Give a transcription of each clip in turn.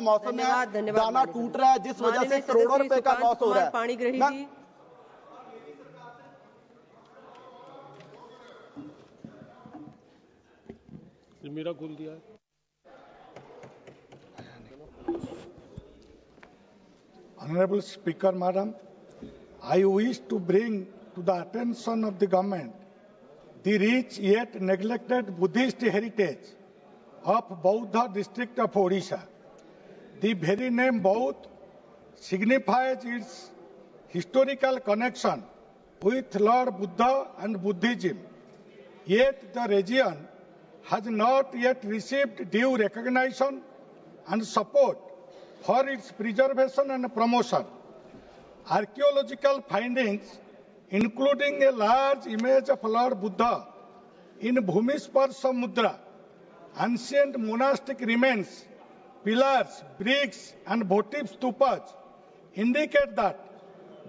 मौसम है, दाना टूट रहा है, जिस वजह से करोड़ों रुपए का लॉस हो रहा है। पाणिग्रही जी, मेरा खोल दिया है। Honorable Speaker, Madam, I wish to bring to the attention of the government the rich yet neglected Buddhist heritage of Bauddha district of Odisha. The very name Baudh signifies its historical connection with Lord Buddha and Buddhism. Yet the region has not yet received due recognition and support for its preservation and promotion. Archaeological findings, including a large image of Lord Buddha in Bhumisparsha Mudra, ancient monastic remains, pillars, bricks, and votive stupas, indicate that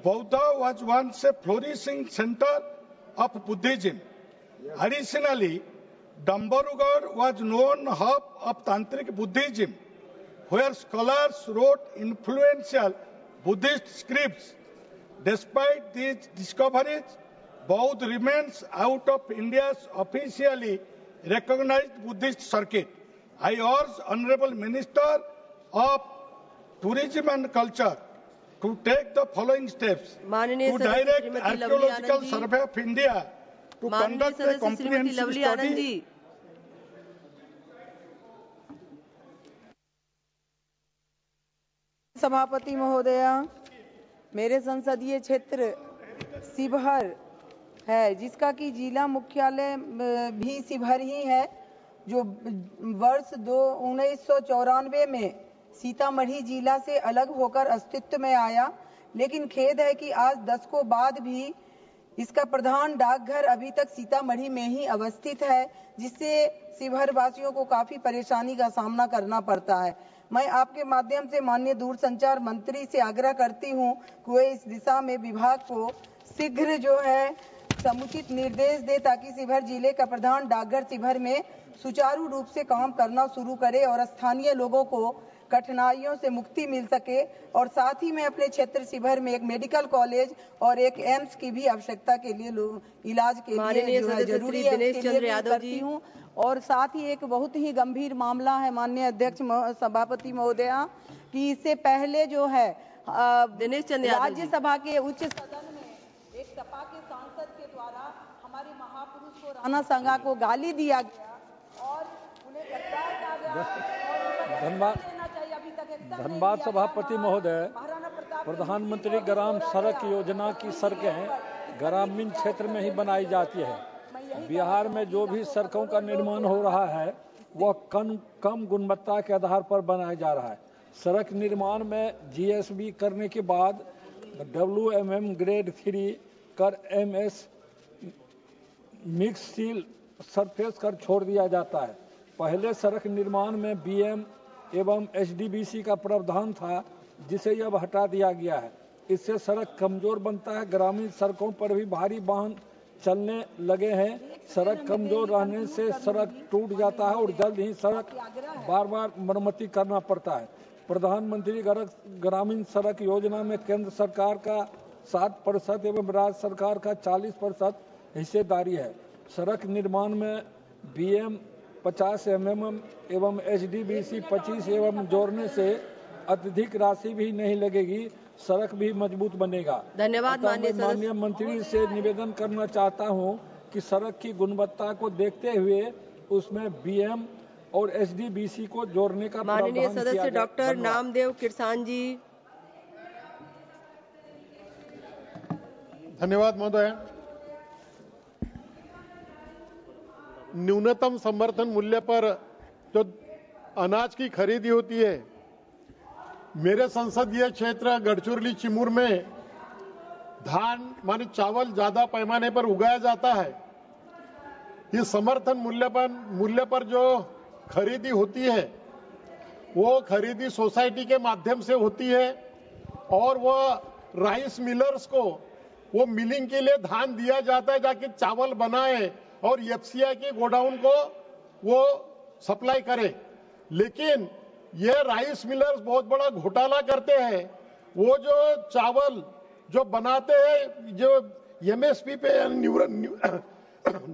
Buddha was once a flourishing center of Buddhism. Additionally, Dambarugarh was known hub of Tantric Buddhism, where scholars wrote influential Buddhist scripts. Despite these discoveries, Baudh remains out of India's officially recognized Buddhist circuit. I urge Honorable Minister of Tourism and Culture to take the following steps to direct Archaeological Survey of India to conduct a comprehensive study. सभापति महोदया, मेरे संसदीय क्षेत्र शिवहर है, जिसका कि जिला मुख्यालय भी शिवहर ही है, जो वर्ष 1994 में सीतामढ़ी जिला से अलग होकर अस्तित्व में आया। लेकिन खेद है कि आज दशकों बाद भी इसका प्रधान डाकघर अभी तक सीतामढ़ी में ही अवस्थित है, जिससे शिवहर वासियों को काफी परेशानी का सामना करना पड़ता है। मैं आपके माध्यम से माननीय दूरसंचार मंत्री से आग्रह करती हूं कि वे इस दिशा में विभाग को शीघ्र जो है समुचित निर्देश दे, ताकि शिवहर जिले का प्रधान डाकघर शिवहर में सुचारू रूप से काम करना शुरू करे और स्थानीय लोगों को कठिनाइयों से मुक्ति मिल सके। और साथ ही मैं अपने क्षेत्र शिवहर में एक मेडिकल कॉलेज और एक एम्स की भी आवश्यकता के लिए इलाज के लिए जो है जरूरी है, उसके लिए करती हूँ। और साथ ही एक बहुत ही गंभीर मामला है माननीय अध्यक्ष सभापति महोदया, कि इससे पहले जो है राज्यसभा के उच्च सदन में एक सपा के सांसद के द्वारा हमारे महापुरुष को राणा संगा को गाली दिया गया और उन्हें गिरफ्तार किया गया। धन्यवाद सभापति महोदय। प्रधानमंत्री ग्राम सड़क योजना की सड़कें ग्रामीण क्षेत्र में ही बनाई जाती है। बिहार में जो भी सड़कों का निर्माण हो रहा है वह कम गुणवत्ता के आधार पर बनाया जा रहा है। सड़क निर्माण में जीएसबी करने के बाद WMM ग्रेड 3 कर MS मिक्स सील सरफेस कर छोड़ दिया जाता है। पहले सड़क निर्माण में BM एवं HDBC का प्रावधान था, जिसे अब हटा दिया गया है। इससे सड़क कमजोर बनता है। ग्रामीण सड़कों पर भी भारी वाहन चलने लगे हैं। सड़क कमजोर रहने से सड़क टूट जाता है और जल्द ही सड़क बार मरम्मती करना पड़ता है। प्रधानमंत्री ग्रामीण सड़क योजना में केंद्र सरकार का 60% एवं राज्य सरकार का 40% हिस्सेदारी है। सड़क निर्माण में BM 50 mm एवं HDBC 25 एवं जोड़ने से अत्यधिक राशि भी नहीं लगेगी, सड़क भी मजबूत बनेगा। धन्यवाद माननीय मंत्री से निवेदन करना चाहता हूं कि सड़क की गुणवत्ता को देखते हुए उसमें BM और HDBC को जोड़ने का माननीय सदस्य डॉक्टर नामदेव किरसान जी। धन्यवाद महोदय। न्यूनतम समर्थन मूल्य पर जो अनाज की खरीदी होती है, मेरे संसदीय क्षेत्र गढ़चिरौली चिमूर में धान माने चावल ज्यादा पैमाने पर उगाया जाता है। इस समर्थन मूल्य पर जो खरीदी होती है वो खरीदी सोसाइटी के माध्यम से होती है और वो राइस मिलर्स को वो मिलिंग के लिए धान दिया जाता है, जाके चावल बनाए और FCI के गोडाउन को वो सप्लाई करे। लेकिन ये राइस मिलर्स बहुत बड़ा घोटाला करते हैं। वो जो चावल जो बनाते हैं, जो एमएसपी पे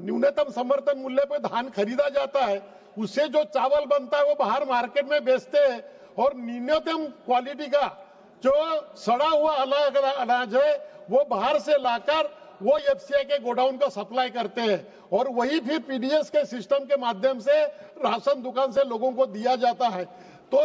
न्यूनतम समर्थन मूल्य पे धान खरीदा जाता है, उससे जो चावल बनता है वो बाहर मार्केट में बेचते हैं, और न्यूनतम क्वालिटी का जो सड़ा हुआ अनाज है वो बाहर से लाकर वो एफसीआई के गोडाउन को सप्लाई करते हैं, और वही फिर पीडीएस के सिस्टम के माध्यम से राशन दुकान से लोगों को दिया जाता है। तो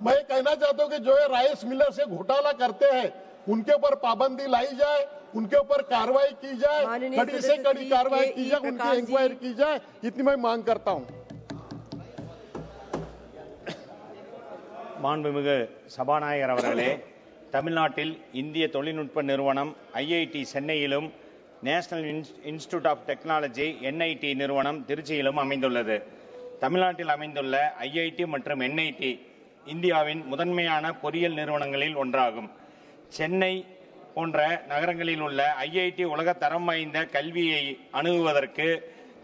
मैं कहना चाहता हूं कि जो ये राइस मिलर से घोटाला करते हैं उनके ऊपर पाबंदी लाई जाए, उनके ऊपर कार्रवाई की जाए, कड़ी से कड़ी कार्रवाई की जाए, उनकी इंक्वायरी की जाए, इतनी मैं मांग करता हूं। மாண்புமிகு சபாநாயகர் அவர்களே, தமிழ்நாட்டில் இந்திய தொழில்நுட்ப நிறுவனம் ஐஐடி சென்னையிலும் National Institute of Technology NIT நிறுவனம் திருச்சியிலும் அமைந்துள்ளது. தமிழ்நாட்டில் அமைந்துள்ள ஐஐடி மற்றும் என்ஐடி இந்தியாவின் முதன்மையான பொறியியல் நிறுவனங்களில் ஒன்றாகும். சென்னை போன்ற நகரங்களில் உள்ள ஐஐடி உலக தரம் வாய்ந்த கல்வியை அணுகுவதற்கு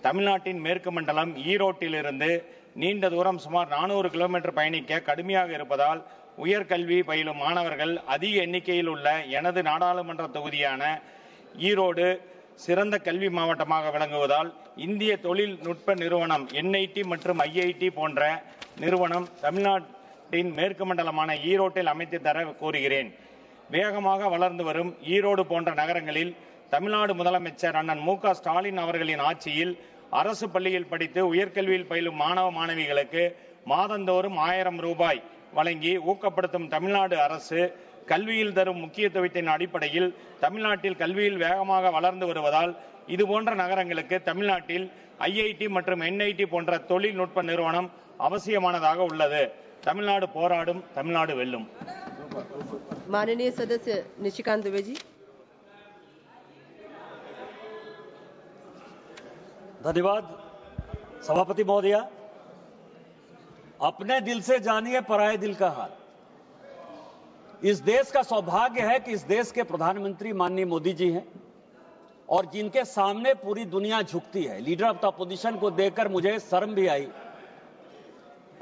தமிழ்நாட்டின் மேற்கு மண்டலம் ஈரோட்டிலிருந்து நீண்ட தூரம் சுமார் 400 கிலோமீட்டர் பயணிக்க கடுமையாக இருப்பதால் உயர்கல்வி பயிலும் மாணவர்கள் அதிக எண்ணிக்கையில் உள்ள எனது நாடாளுமன்ற தொகுதியான ஈரோடு சிறந்த கல்வி மாவட்டமாக விளங்குவதால் இந்திய தொழில்நுட்ப நிறுவனம் என்ஐடி மற்றும் ஐஐடி போன்ற நிறுவனம் தமிழ்நாட்டின் மேற்கு மண்டலமான ஈரோட்டில் அமைத்து தர கோருகிறேன். வேகமாக வளர்ந்து வரும் ஈரோடு போன்ற நகரங்களில் தமிழ்நாடு முதலமைச்சர் அண்ணன் மு.க. ஸ்டாலின் அவர்களின் ஆட்சியில் அரசு பள்ளியில் படித்து உயர்கல்வியில் பயிலும் மாணவ மாணவிகளுக்கு மாதந்தோறும் 1000 ரூபாய் வழங்கி ஊக்கப்படுத்தும் தமிழ்நாடு அரசு கல்வியில் தரும் முக்கியத்துவத்தின் அடிப்படையில் தமிழ்நாட்டில் கல்வியில் வேகமாக வளர்ந்து வருவதால் இதுபோன்ற நகரங்களுக்கு தமிழ்நாட்டில் ஐஐடி மற்றும் என்ஐடி போன்ற தொழில்நுட்ப நிறுவனம் அவசியமானதாக உள்ளது. தமிழ்நாடு போராடும், தமிழ்நாடு வெல்லும். माननीय सदस्य निशिकांत दुबे जी। धन्यवाद सभापति महोदया। अपने दिल से जानिए पराये दिल का हाल। इस देश का सौभाग्य है कि इस देश के प्रधानमंत्री माननीय मोदी जी हैं और जिनके सामने पूरी दुनिया झुकती है। लीडर ऑफ द अपोजिशन को देखकर मुझे शर्म भी आई।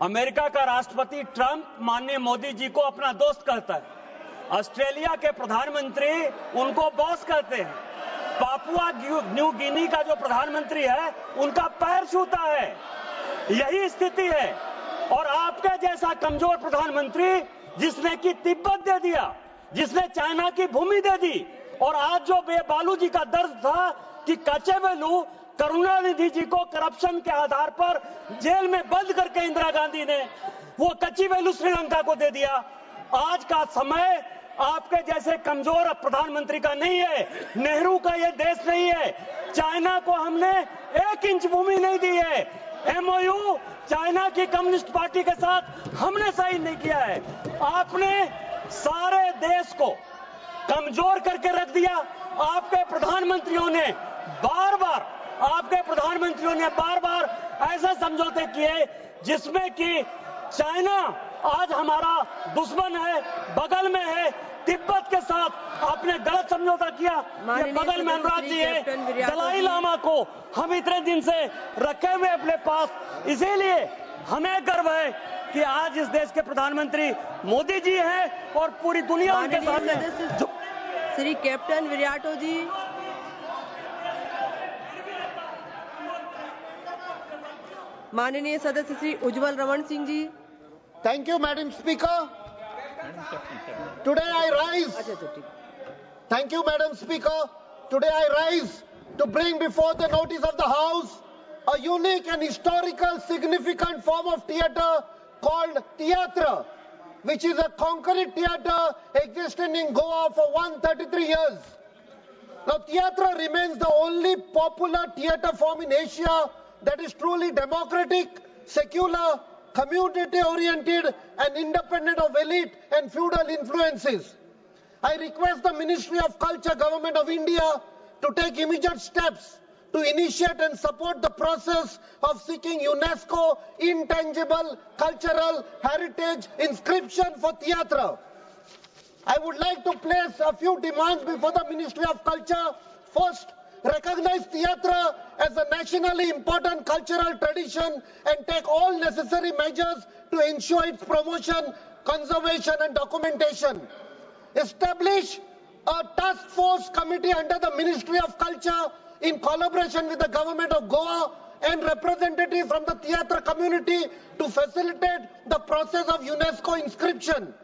अमेरिका का राष्ट्रपति ट्रंप माननीय मोदी जी को अपना दोस्त कहता है। ऑस्ट्रेलिया के प्रधानमंत्री उनको बॉस कहते हैं। पापुआ न्यू गिनी का जो प्रधानमंत्री है उनका पैर छूता है। यही स्थिति है। और आपके जैसा कमजोर प्रधानमंत्री जिसने कि तिब्बत दे दिया, जिसने चाइना की भूमि दे दी, और आज जो बालू जी का दर्द था कि कचेवेलू करुणानिधि जी को करप्शन के आधार पर जेल में बंद करके इंदिरा गांधी ने वो कचीवेलू श्रीलंका को दे दिया। आज का समय आपके जैसे कमजोर प्रधानमंत्री का नहीं है, नेहरू का ये देश नहीं है। चाइना को हमने 1 इंच भूमि नहीं दी है। एमओयू चाइना की कम्युनिस्ट पार्टी के साथ हमने साइन नहीं किया है। आपने सारे देश को कमजोर करके रख दिया। आपके प्रधानमंत्रियों ने बार बार ऐसे समझौते किए जिसमें कि चाइना आज हमारा दुश्मन है, बगल में है। तिब्बत के साथ आपने गलत समझौता किया। ये बगल में अनुराग जी है। दलाई लामा को हम इतने दिन से रखे हुए अपने पास, इसीलिए हमें गर्व है कि आज इस देश के प्रधानमंत्री मोदी जी हैं और पूरी दुनिया उनके सामने। श्री कैप्टन विराटो जी। माननीय सदस्य श्री उज्जवल Raman Singh ji. Thank you, Madam Speaker. Today I rise. Thank you, Madam Speaker. Today I rise to bring before the notice of the House a unique and historical significant form of theatre called theatre, which is a concrete theatre existing in Goa for 133 years. Now, theatre remains the only popular theatre form in Asia that is truly democratic, secular, community-oriented and independent of elite and feudal influences. I request the Ministry of Culture, Government of India to take immediate steps to initiate and support the process of seeking UNESCO intangible cultural heritage inscription for theatre. I would like to place a few demands before the Ministry of Culture. First, recognize theatre as a nationally important cultural tradition and take all necessary measures to ensure its promotion, conservation and documentation. Establish a task force committee under the Ministry of Culture in collaboration with the Government of Goa and representatives from the theatre community to facilitate the process of UNESCO inscription.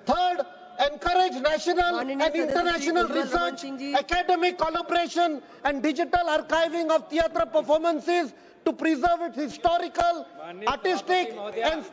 Third, encourage national and international research, academic collaboration and digital archiving of theatre performances to preserve its historical, artistic and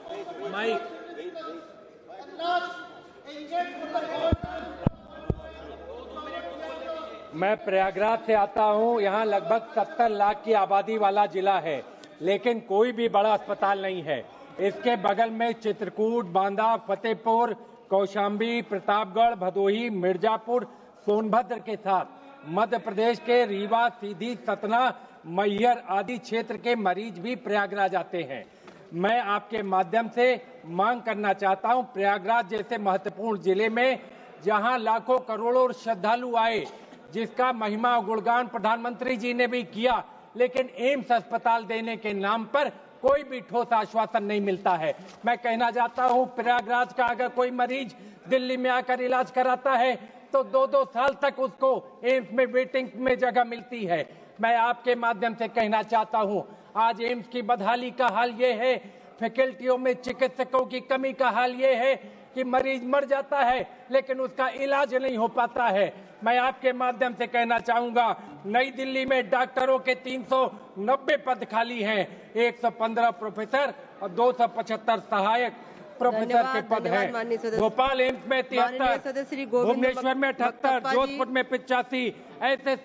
मैं प्रयागराज से आता हूं। यहां लगभग 70 लाख की आबादी वाला जिला है, लेकिन कोई भी बड़ा अस्पताल नहीं है। इसके बगल में चित्रकूट, बांदा, फतेहपुर, कौशाम्बी, प्रतापगढ़, भदोही, मिर्जापुर, सोनभद्र के साथ मध्य प्रदेश के रीवा, सीधी, सतना, मैहर आदि क्षेत्र के मरीज भी प्रयागराज आते हैं। मैं आपके माध्यम से मांग करना चाहता हूं, प्रयागराज जैसे महत्वपूर्ण जिले में जहां लाखों करोड़ों श्रद्धालु आए, जिसका महिमा गुणगान प्रधानमंत्री जी ने भी किया, लेकिन एम्स अस्पताल देने के नाम पर कोई भी ठोस आश्वासन नहीं मिलता है। मैं कहना चाहता हूं, प्रयागराज का अगर कोई मरीज दिल्ली में आकर इलाज कराता है तो 2-2 साल तक उसको एम्स में वेटिंग में जगह मिलती है। मैं आपके माध्यम से कहना चाहता हूं, आज एम्स की बदहाली का हाल ये है, फैकल्टियों में चिकित्सकों की कमी का हाल ये है कि मरीज मर जाता है लेकिन उसका इलाज नहीं हो पाता है। मैं आपके माध्यम से कहना चाहूंगा, नई दिल्ली में डॉक्टरों के 390 पद खाली हैं, 115 प्रोफेसर और 275 सहायक प्रोफेसर के पद हैं। भोपाल एम्स में 73, भुवनेश्वर में 78, जोधपुर में 85, ऐसे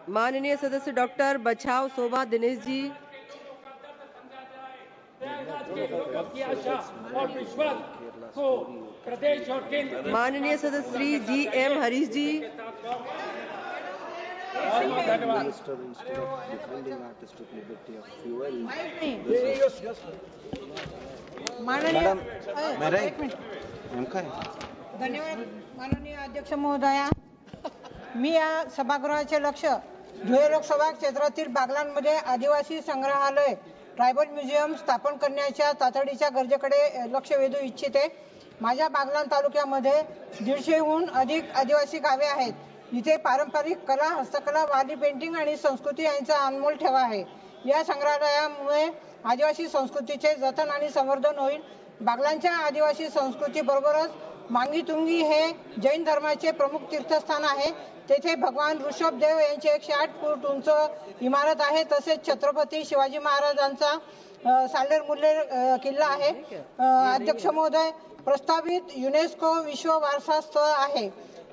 माननीय सदस्य डॉक्टर बछाव शोभा दिनेश जी। और विश्वास को प्रदेश और केंद्र। माननीय सदस्य श्री जी.एम. हरीश जी। धन्यवाद माननीय अध्यक्ष महोदया। मी या सभागृहाचे लक्ष धुळे लोकसभा क्षेत्रातील बागलांमध्ये आदिवासी संग्रहालय, ट्रायबल म्युझियम स्थापन करण्याच्या तातडीच्या गरजेकडे लक्ष वेधू इच्छिते। माझ्या बागलाण तालुक्यामध्ये 150हून अधिक आदिवासी गावे आहेत, जिथे पारंपरिक कला, हस्तकला, वारली पेंटिंग आणि संस्कृती यांचा अनमोल ठेवा आहे। या संग्रहालयामुळे आदिवासी संस्कृतीचे जतन आणि संवर्धन होईल। बागलाणच्या आदिवासी संस्कृती बरोबरच मांगीतुंगी हे जैन धर्माचे प्रमुख तीर्थस्थान आहे। तेथे भगवान ऋषभदेव यांची 108 फूट उंच इमारत आहे। तसेच छत्रपती शिवाजी महाराजांचा साल्हेर मुल्हेर किल्ला आहे। अध्यक्ष महोदय, प्रस्तावित युनेस्को विश्व वारसा स्थळ आहे।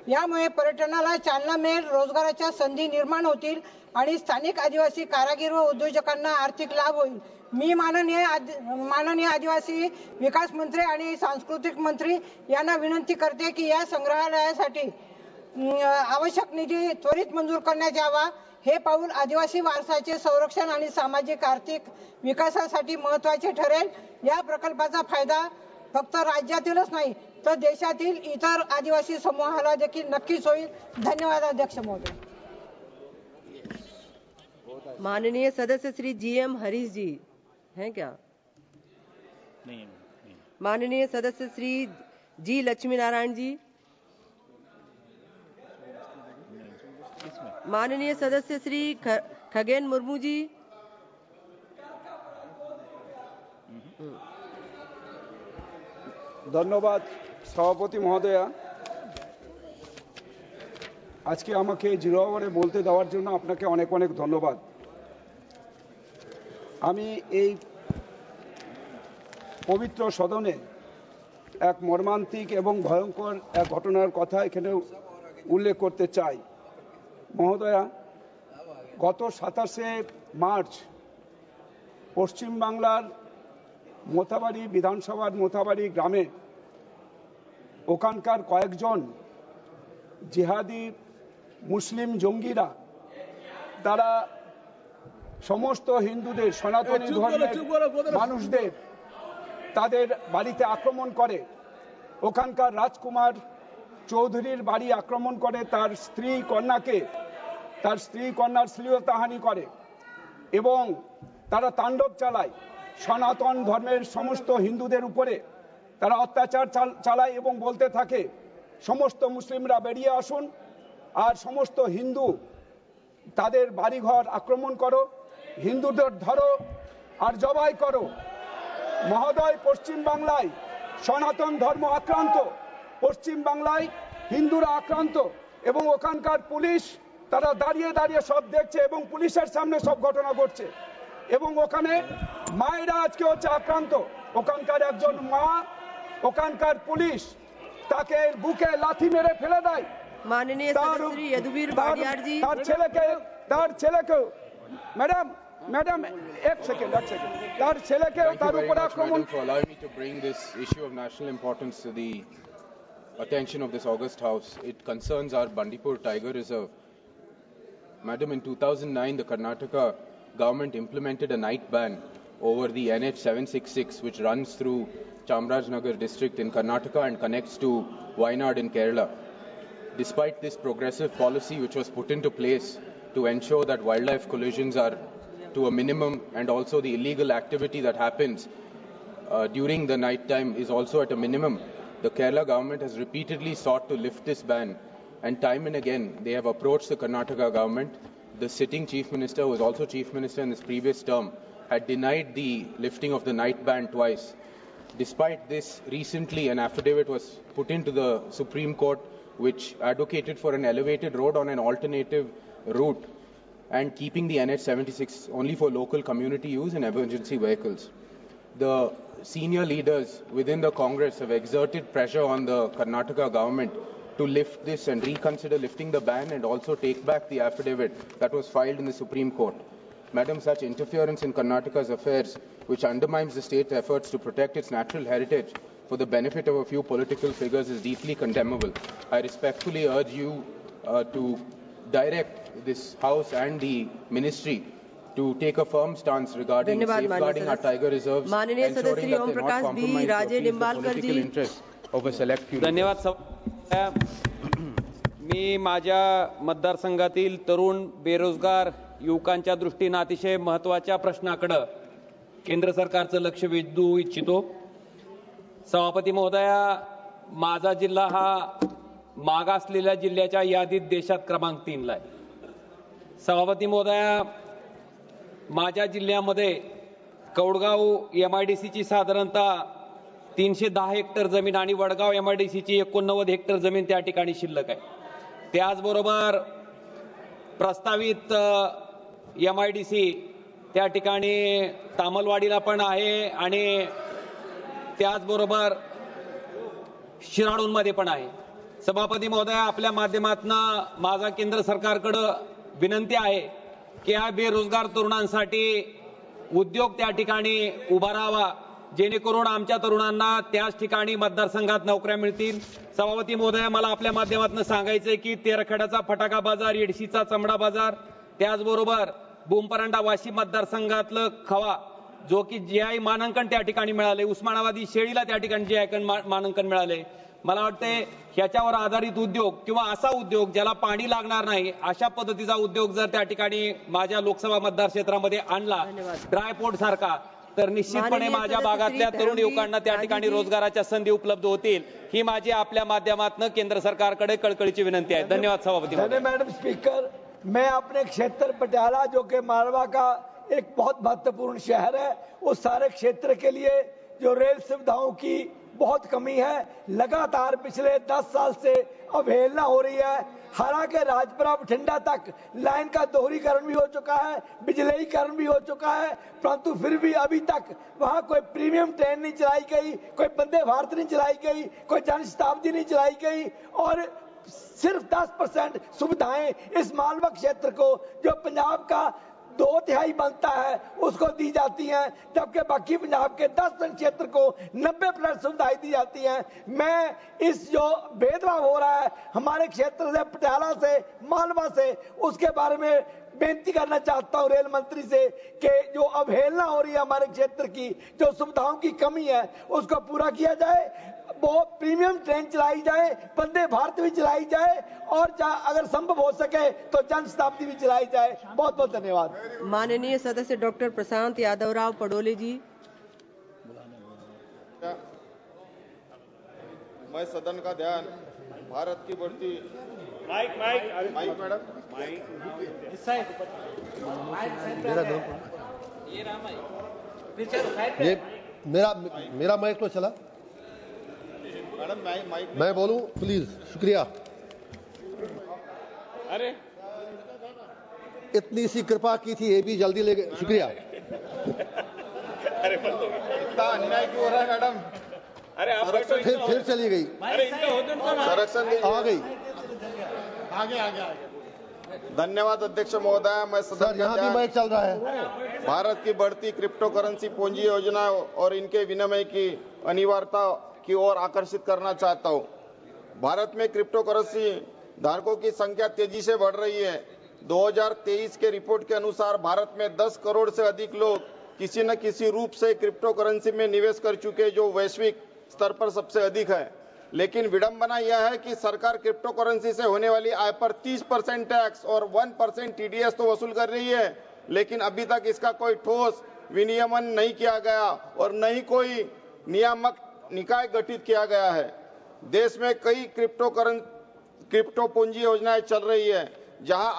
यामुळे पर्यटनाला चालना मिळेल, रोजगाराच्या संधी निर्माण होतील आणि स्थानिक आदिवासी कारागीर व उद्योजकांना आर्थिक लाभ होईल। मी माननीय आदिवासी विकास मंत्री आणि सांस्कृतिक मंत्री यांना विनंती करते की या संग्रहालयासाठी आवश्यक निधी त्वरित मंजूर करण्यात यावा। हे पाऊल आदिवासी वारसाचे संरक्षण आणि सामाजिक आर्थिक विकासासाठी महत्त्वाचे ठरेल। या प्रकल्पाचा फायदा फक्त राज्यातीलच नाही तर देशातील इतर आदिवासी समूहाला देखील नक्कीच होईल। धन्यवाद अध्यक्ष महोदय। माननीय सदस्य श्री जी.एम. हरीश जी हैं क्या? नहीं। माननीय सदस्य श्री जी. लक्ष्मी नारायण जी। माननीय सदस्य श्री खगेन मुर्मू जी। ধন্যবাদ সভাপতি মহোদয়া। আজকে আমাকে জিরো আওয়ারে বলতে দেওয়ার জন্য আপনাকে অনেক অনেক ধন্যবাদ। আমি এই পবিত্র সদনে এক মর্মান্তিক এবং ভয়ঙ্কর এক ঘটনার কথা এখানে উল্লেখ করতে চাই। মহোদয়া, গত 27শে মার্চ পশ্চিমবাংলার মোথাবাড়ি বিধানসভার মোথাবাড়ি গ্রামে ওখানকার কয়েকজন জিহাদি মুসলিম জঙ্গিরা তারা সমস্ত হিন্দুদের, সনাতনী ধর্মের মানুষদের তাদের বাড়িতে আক্রমণ করে। ওখানকার রাজকুমার চৌধুরীর বাড়ি আক্রমণ করে, তার স্ত্রী কন্যার শ্লীলতাহানি করে এবং তারা তাণ্ডব চালায়, সনাতন ধর্মের সমস্ত হিন্দুদের উপরে তারা অত্যাচার চালায় এবং বলতে থাকে সমস্ত মুসলিমরা বেরিয়ে আসুন আর সমস্ত হিন্দু তাদের বাড়িঘর আক্রমণ করো, হিন্দুদের ধরো আর জবাই করো। মহোদয়, পশ্চিম বাংলায় সনাতন ধর্ম আক্রান্ত, পশ্চিম বাংলায় হিন্দুরা আক্রান্ত এবং ওখানকার পুলিশ তারা দাঁড়িয়ে দাঁড়িয়ে সব দেখছে এবং পুলিশের সামনে সব ঘটনা ঘটছে এবং ওখানে মায়েরা আজকে হচ্ছে আক্রান্ত। ওখানকার একজন মা, ওখানকার পুলিশ তাকে বুকে লাথি মেরে ফেলে দেয়। माननीय सदस्य श्री यदुवीर भाटियार जी, তার ছেলেকে मैडम एक सेकंड तार छेले के तार ऊपर आक्रमण। For allowing me to bring this issue of national importance to the attention of this August House. It concerns our Bandipur Tiger Reserve. Madam, in 2009 the Karnataka government implemented a night ban over the NH 766 which runs through Chamarajanagar district in Karnataka and connects to Wayanad in Kerala. Despite this progressive policy which was put into place to ensure that wildlife collisions are to a minimum and also the illegal activity that happens during the night time is also at a minimum, the Kerala government has repeatedly sought to lift this ban, and time and again they have approached the Karnataka government. The sitting chief minister, who was also chief minister in this previous term, had denied the lifting of the night ban twice. Despite this, recently an affidavit was put into the Supreme Court which advocated for an elevated road on an alternative route and keeping the NH76 only for local community use and emergency vehicles. The senior leaders within the Congress have exerted pressure on the Karnataka government to lift this and reconsider lifting the ban and also take back the affidavit that was filed in the Supreme Court. Madam, such interference in Karnataka's affairs, which undermines the state's efforts to protect its natural heritage for the benefit of a few political figures, is deeply condemnable. I respectfully urge you to direct this House and the Ministry to take a firm stance regarding safeguarding our tiger reserves, माननीय सदस्य ensuring Shri that Om they not Prakash B compromise Raje or appease the Nimbalkar political ji, interests of a select few. धन्यवाद. मी माझ्या मतदारसंघातील तरुण बेरोजगार युवकांच्या दृष्टीने अतिशय महत्त्वाच्या प्रश्नाकडे केंद्र सरकारचं लक्ष वेधू इच्छितो. सभापती महोदया, माझा जिल्हा हा मागासलेल्या जिल्ह्याच्या यादीत देशात क्रमांक 3 ला आहे. सभापती महोदया, माझ्या जिल्ह्यामध्ये कौडगाव MIDCची साधारणतः 310 हेक्टर जमीन आणि वडगाव MIDCची 89 हेक्टर जमीन त्या ठिकाणी शिल्लक आहे. त्याचबरोबर प्रस्तावित MIDC त्या ठिकाणी तामलवाडीला पण आहे आणि त्याचबरोबर शिराळूंमध्ये पण आहे. सभापती महोदया, आपल्या माध्यमातून माझा केंद्र सरकारकडे विनंती आहे की या बेरोजगार तरुणांसाठी उद्योग त्या ठिकाणी उभारावा, जेणेकरून आमच्या तरुणांना त्याच ठिकाणी मतदारसंघात नोकऱ्या मिळतील. सभापती महोदया, मला आपल्या माध्यमातून सांगायचंय की तेरखेड्याचा फटाका बाजार, येडशीचा चमडा बाजार, त्याचबरोबर बुमपरांडा वाशी मतदारसंघातलं खवा जो की GI मानांकन त्या ठिकाणी मिळाले, उस्मानाबादी शेळीला त्या ठिकाणी GI मानांकन मिळाले. मला वाटते ह्याच्यावर आधारित उद्योग किंवा असा उद्योग ज्याला पाणी लागणार नाही अशा पद्धतीचा उद्योग जर त्या ठिकाणी माझ्या लोकसभा मतदारक्षेत्रामध्ये आणला ड्रायपोर्ट सारखा, तर निश्चितपणे माझ्या भागातल्या तरुण युवकांना त्या ठिकाणी रोजगाराच्या संधी उपलब्ध होतील. ही माझी आपल्या माध्यमातून केंद्र सरकारकडे कळकळीची विनंती आहे. धन्यवाद सभापती. मैडम स्पीकर, मैं अपने क्षेत्र पटियाला जो कि मालवा का एक बहुत महत्वपूर्ण शहर है, उस सारे क्षेत्र के लिए जो रेल सुविधाओं की बहुत कमी है, लगातार पिछले 10 साल से अवहेलना हो रही है। हालांकि राजपुरा बठिंडा तक लाइन का दोहरीकरण भी हो चुका है, बिजलीकरण भी हो चुका है, परंतु फिर भी अभी तक वहां कोई प्रीमियम ट्रेन नहीं चलाई गई, कोई वंदे भारत नहीं चलाई गई, कोई जनशताब्दी नहीं चलाई गई और सिर्फ 10% सुविधाएं इस मालवा क्षेत्र को जो पंजाब का 2/3 बनता है उसको दी जाती हैं, जबकि बाकी पंजाब के 10% क्षेत्र को 90% सुविधाएं दी जाती हैं। मैं इस जो भेदभाव हो रहा है हमारे क्षेत्र से, पटियाला से, मालवा से, उसके बारे में बेनती करना चाहता हूं रेल मंत्री से कि जो अवहेलना हो रही है हमारे क्षेत्र की, जो सुविधाओं की कमी है, उसको पूरा किया जाए। बहुत प्रीमियम ट्रेन चलाई जाए, वंदे भारत भी चलाई जाए, और अगर संभव हो सके तो जन शताब्दी भी चलाई जाए। बहुत बहुत धन्यवाद। माननीय सदस्य डॉक्टर प्रशांत यादव राव पडोले जी। मैं सदन का ध्यान भारत की बढ़ती माइक मैडम मेरा माइक तो चला। मैडम मैं बोलूं प्लीज। शुक्रिया। अरे इतनी सी कृपा की थी, ये भी जल्दी ले गए। शुक्रिया। अरे इतना अन्याय क्यों हो रहा है मैडम? अरे आप फिर चली गई। संरक्षण आ गई। आगे। धन्यवाद अध्यक्ष महोदय। मैं सदन यहाँ भी माइक चल रहा है। भारत की बढ़ती क्रिप्टो करेंसी पूंजी योजना और इनके विनिमय की अनिवार्यता की ओर आकर्षित करना चाहता हूं। भारत में क्रिप्टो करेंसी धारकों की संख्या तेजी से बढ़ रही है। 2023 के रिपोर्ट के अनुसार भारत में 10 करोड़ से अधिक लोग किसी न किसी रूप से क्रिप्टो करेंसी में निवेश कर चुके, जो वैश्विक स्तर पर सबसे अधिक है। लेकिन विडंबना यह है कि सरकार क्रिप्टो करेंसी से होने वाली आय पर 30% टैक्स और 1% TDS तो वसूल कर रही है, लेकिन अभी तक इसका कोई ठोस विनियमन नहीं किया गया और न ही कोई नियामक निकाय गठित किया गया है। देश में कई क्रिप्टो पूंजी योजनाएं चल रही है, जहां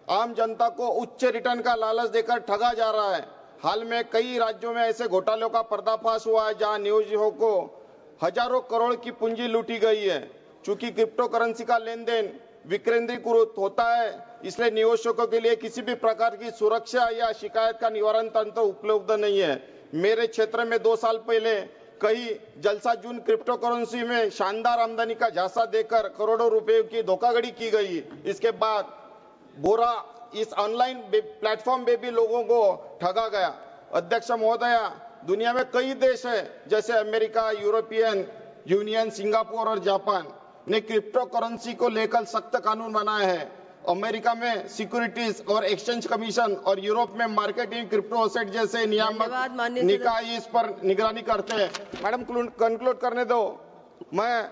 आम जनता को उच्च रिटर्न का लालच देकर ठगा जा रहा है। हाल में कई राज्यों में ऐसे घोटालों का पर्दाफाश हुआ है, जहां निवेशकों को हजारों करोड़ की पूंजी लूटी गई है। चूंकि क्रिप्टो करेंसी का लेन देन विकेंद्रीकृत होता है, इसलिए निवेशकों के लिए किसी भी प्रकार की सुरक्षा या शिकायत का निवारण तंत्र उपलब्ध नहीं है। मेरे क्षेत्र में 2 साल पहले कई जलसाजून क्रिप्टो करेंसी में शानदार आमदनी का झांसा देकर करोड़ों रुपए की धोखाधड़ी की गई। इसके बाद बोरा इस ऑनलाइन प्लेटफॉर्म पे भी लोगों को ठगा गया। अध्यक्ष महोदया, दुनिया में कई देश है जैसे अमेरिका, यूरोपियन यूनियन, सिंगापुर और जापान ने क्रिप्टो करेंसी को लेकर सख्त कानून बनाए हैं। अमेरिका में सिक्योरिटीज और एक्सचेंज कमीशन और यूरोप में मार्केटिंग क्रिप्टो एसेट जैसे नियामक निकाय इस पर निगरानी करते हैं। मैडम कंक्लूड करने दो। मैं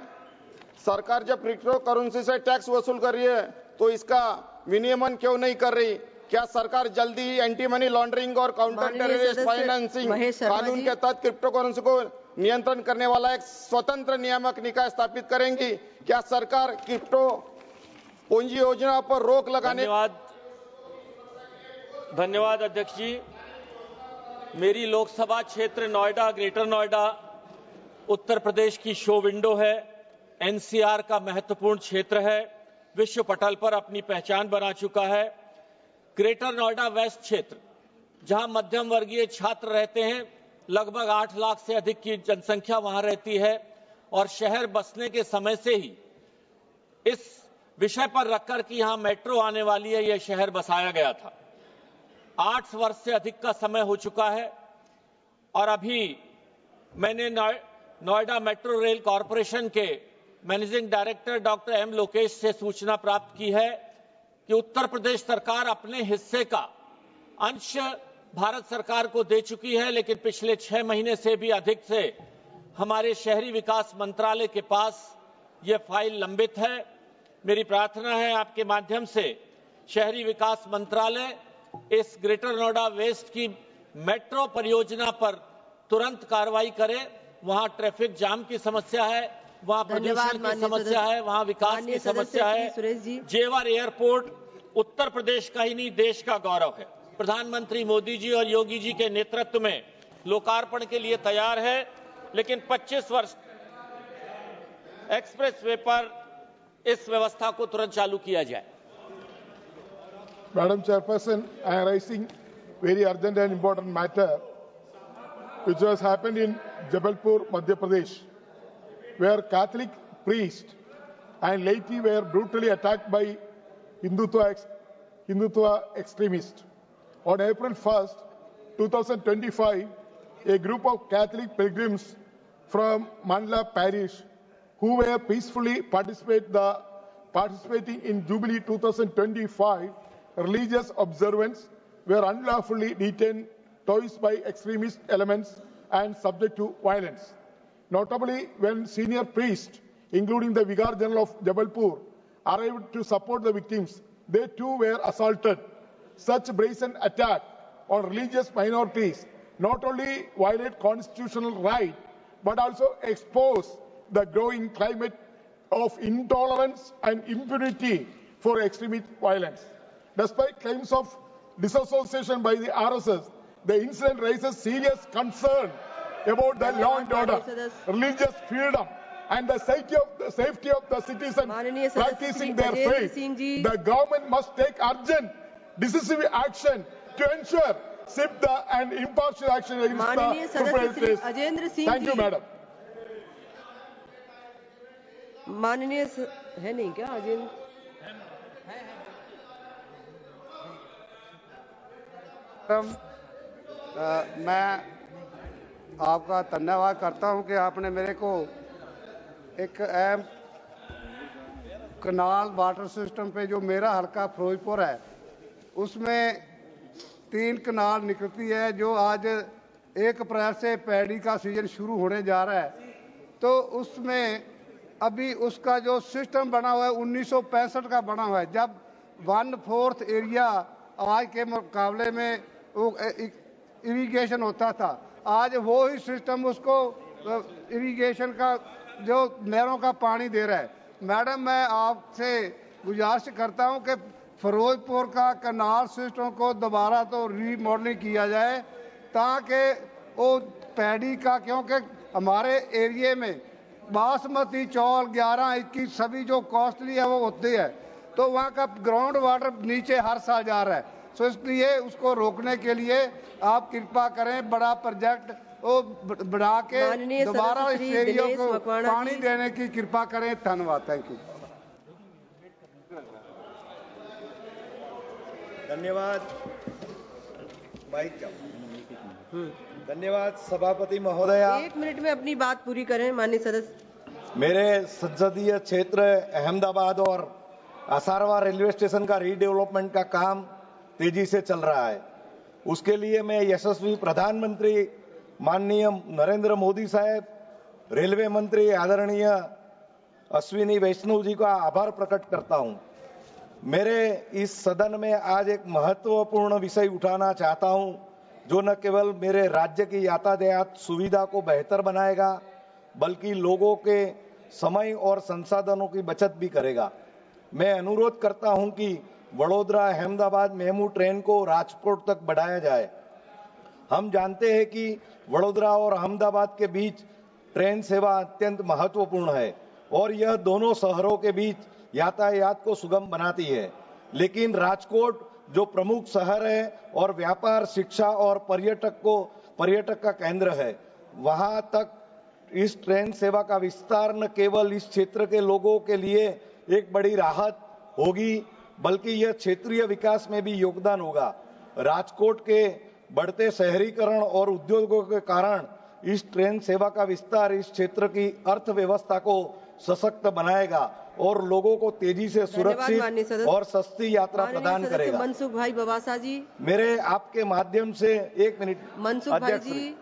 सरकार जब क्रिप्टो करेंसी से टैक्स वसूल कर रही है तो इसका विनियमन क्यों नहीं कर रही? क्या सरकार जल्दी ही एंटी मनी लॉन्ड्रिंग और काउंटर टेररिस्ट फाइनेंसिंग कानून के तहत क्रिप्टो करेंसी को नियंत्रण करने वाला एक स्वतंत्र नियामक निकाय स्थापित करेंगी? क्या सरकार क्रिप्टो पूंजी योजना पर रोक लगाने? धन्यवाद अध्यक्ष जी। मेरी लोकसभा क्षेत्र नोएडा, ग्रेटर नोएडा उत्तर प्रदेश की शो विंडो है, एनसीआर का महत्वपूर्ण क्षेत्र है, विश्व पटल पर अपनी पहचान बना चुका है। ग्रेटर नोएडा वेस्ट क्षेत्र, जहां मध्यम वर्गीय छात्र रहते हैं, लगभग 8 लाख से अधिक की जनसंख्या वहां रहती है, और शहर बसने के समय से ही इस विषय पर रखकर कि यहां मेट्रो आने वाली है, यह शहर बसाया गया था। 8 वर्ष से अधिक का समय हो चुका है, और अभी मैंने नोएडा मेट्रो रेल कॉरपोरेशन के managing director doctor M Lokesh से सूचना प्राप्त की है कि उत्तर प्रदेश सरकार अपने हिस्से का अंश भारत सरकार को दे चुकी है, लेकिन पिछले 6 महीने से भी अधिक से हमारे शहरी विकास मंत्रालय के पास यह फाइल लंबित है। मेरी प्रार्थना है आपके माध्यम से शहरी विकास मंत्रालय इस ग्रेटर नोएडा वेस्ट की मेट्रो परियोजना पर तुरंत कार्रवाई करे। वहां ट्रैफिक जाम की समस्या है, वहां प्रदूषण की समस्या है, वहां विकास की समस्या है। जेवर एयरपोर्ट उत्तर प्रदेश का ही नहीं देश का गौरव है। प्रधानमंत्री मोदी जी और योगी जी के नेतृत्व में लोकार्पण के लिए तैयार है, लेकिन 25 वर्ष एक्सप्रेस वे पर इस व्यवस्था को तुरंत चालू किया जाए। Madam Chairperson, I am raising very urgent and important matter which has happened in Jabalpur, Madhya Pradesh, where Catholic priests and laity were brutally attacked by Hindutva extremists. On April 1st, 2025, a group of Catholic pilgrims from Mandla parish who were peacefully participating in Jubilee 2025 religious observance were unlawfully detained twice by extremist elements and subject to violence. Notably, when senior priests, including the Vicar General of Jabalpur, arrived to support the victims, they too were assaulted. Such brazen attack on religious minorities not only violate constitutional right, but also expose the growing climate of intolerance and impunity for extremist violence. Despite claims of disassociation by the RSS, the incident raises serious concern about the law and order, religious freedom, and the safety of the citizens practicing their faith. The government must take urgent, decisive action to ensure swift and impartial action against the perpetrators. Thank you, madam. माननीय है नहीं क्या अजेंद्र? मैं आपका धन्यवाद करता हूं कि आपने मेरे को एक अहम कनाल वाटर सिस्टम पे जो मेरा हल्का फिरोजपुर है उसमें 3 कनाल निकलती है जो आज 1 अप्रैल से पैडी का सीजन शुरू होने जा रहा है, तो उसमें अभी उसका जो सिस्टम बना हुआ है 1965 का बना हुआ है, जब 1/4 एरिया आज के मुकाबले में वो इरिगेशन होता था। आज वो ही सिस्टम उसको इरिगेशन का जो नहरों का पानी दे रहा है। मैडम, मैं आपसे गुजारिश करता हूं कि फिरोजपुर का कनाल सिस्टम को दोबारा तो रीमॉडलिंग किया जाए ताकि वो पैडी का, क्योंकि हमारे एरिए में बासमती चौल 11-21 सभी जो कॉस्टली है वो होती है, तो वहाँ का ग्राउंड वाटर नीचे हर साल जा रहा है। तो इसलिए उसको रोकने के लिए आप कृपा करें, बड़ा प्रोजेक्ट वो बढ़ा के दोबारा इस एरिया को पानी देने की कृपा करें। धन्यवाद। Thank you. धन्यवाद भाई। धन्यवाद सभापति महोदया। 1 मिनट में अपनी बात पूरी करें माननीय सदस्य। मेरे संसदीय क्षेत्र अहमदाबाद और असारवा रेलवे स्टेशन का रीडेवलपमेंट का काम तेजी से चल रहा है। उसके लिए मैं यशस्वी प्रधानमंत्री माननीय नरेंद्र मोदी साहब, रेलवे मंत्री आदरणीय अश्विनी वैष्णव जी का आभार प्रकट करता हूं। मेरे इस सदन में आज एक महत्वपूर्ण विषय उठाना चाहता हूं जो न केवल मेरे राज्य की यातायात सुविधा को बेहतर बनाएगा बल्कि लोगों के समय और संसाधनों की बचत भी करेगा। मैं अनुरोध करता हूं कि वडोदरा अहमदाबाद मेमू ट्रेन को राजकोट तक बढ़ाया जाए। हम जानते हैं कि वडोदरा और अहमदाबाद के बीच ट्रेन सेवा अत्यंत महत्वपूर्ण है और यह दोनों शहरों के बीच यातायात को सुगम बनाती है, लेकिन राजकोट जो प्रमुख शहर है और व्यापार, शिक्षा और पर्यटक का केंद्र है, वहां तक इस ट्रेन सेवा का विस्तार न केवल इस क्षेत्र के लोगों के लिए एक बड़ी राहत होगी बल्कि यह क्षेत्रीय विकास में भी योगदान होगा। राजकोट के बढ़ते शहरीकरण और उद्योगों के कारण इस ट्रेन सेवा का विस्तार इस क्षेत्र की अर्थव्यवस्था को सशक्त बनाएगा और लोगों को तेजी से सुरक्षित और सस्ती यात्रा प्रदान करेगा। मनसुख भाई बवासा जी, मेरे आपके माध्यम से 1 मिनट मनसुख भाई जी,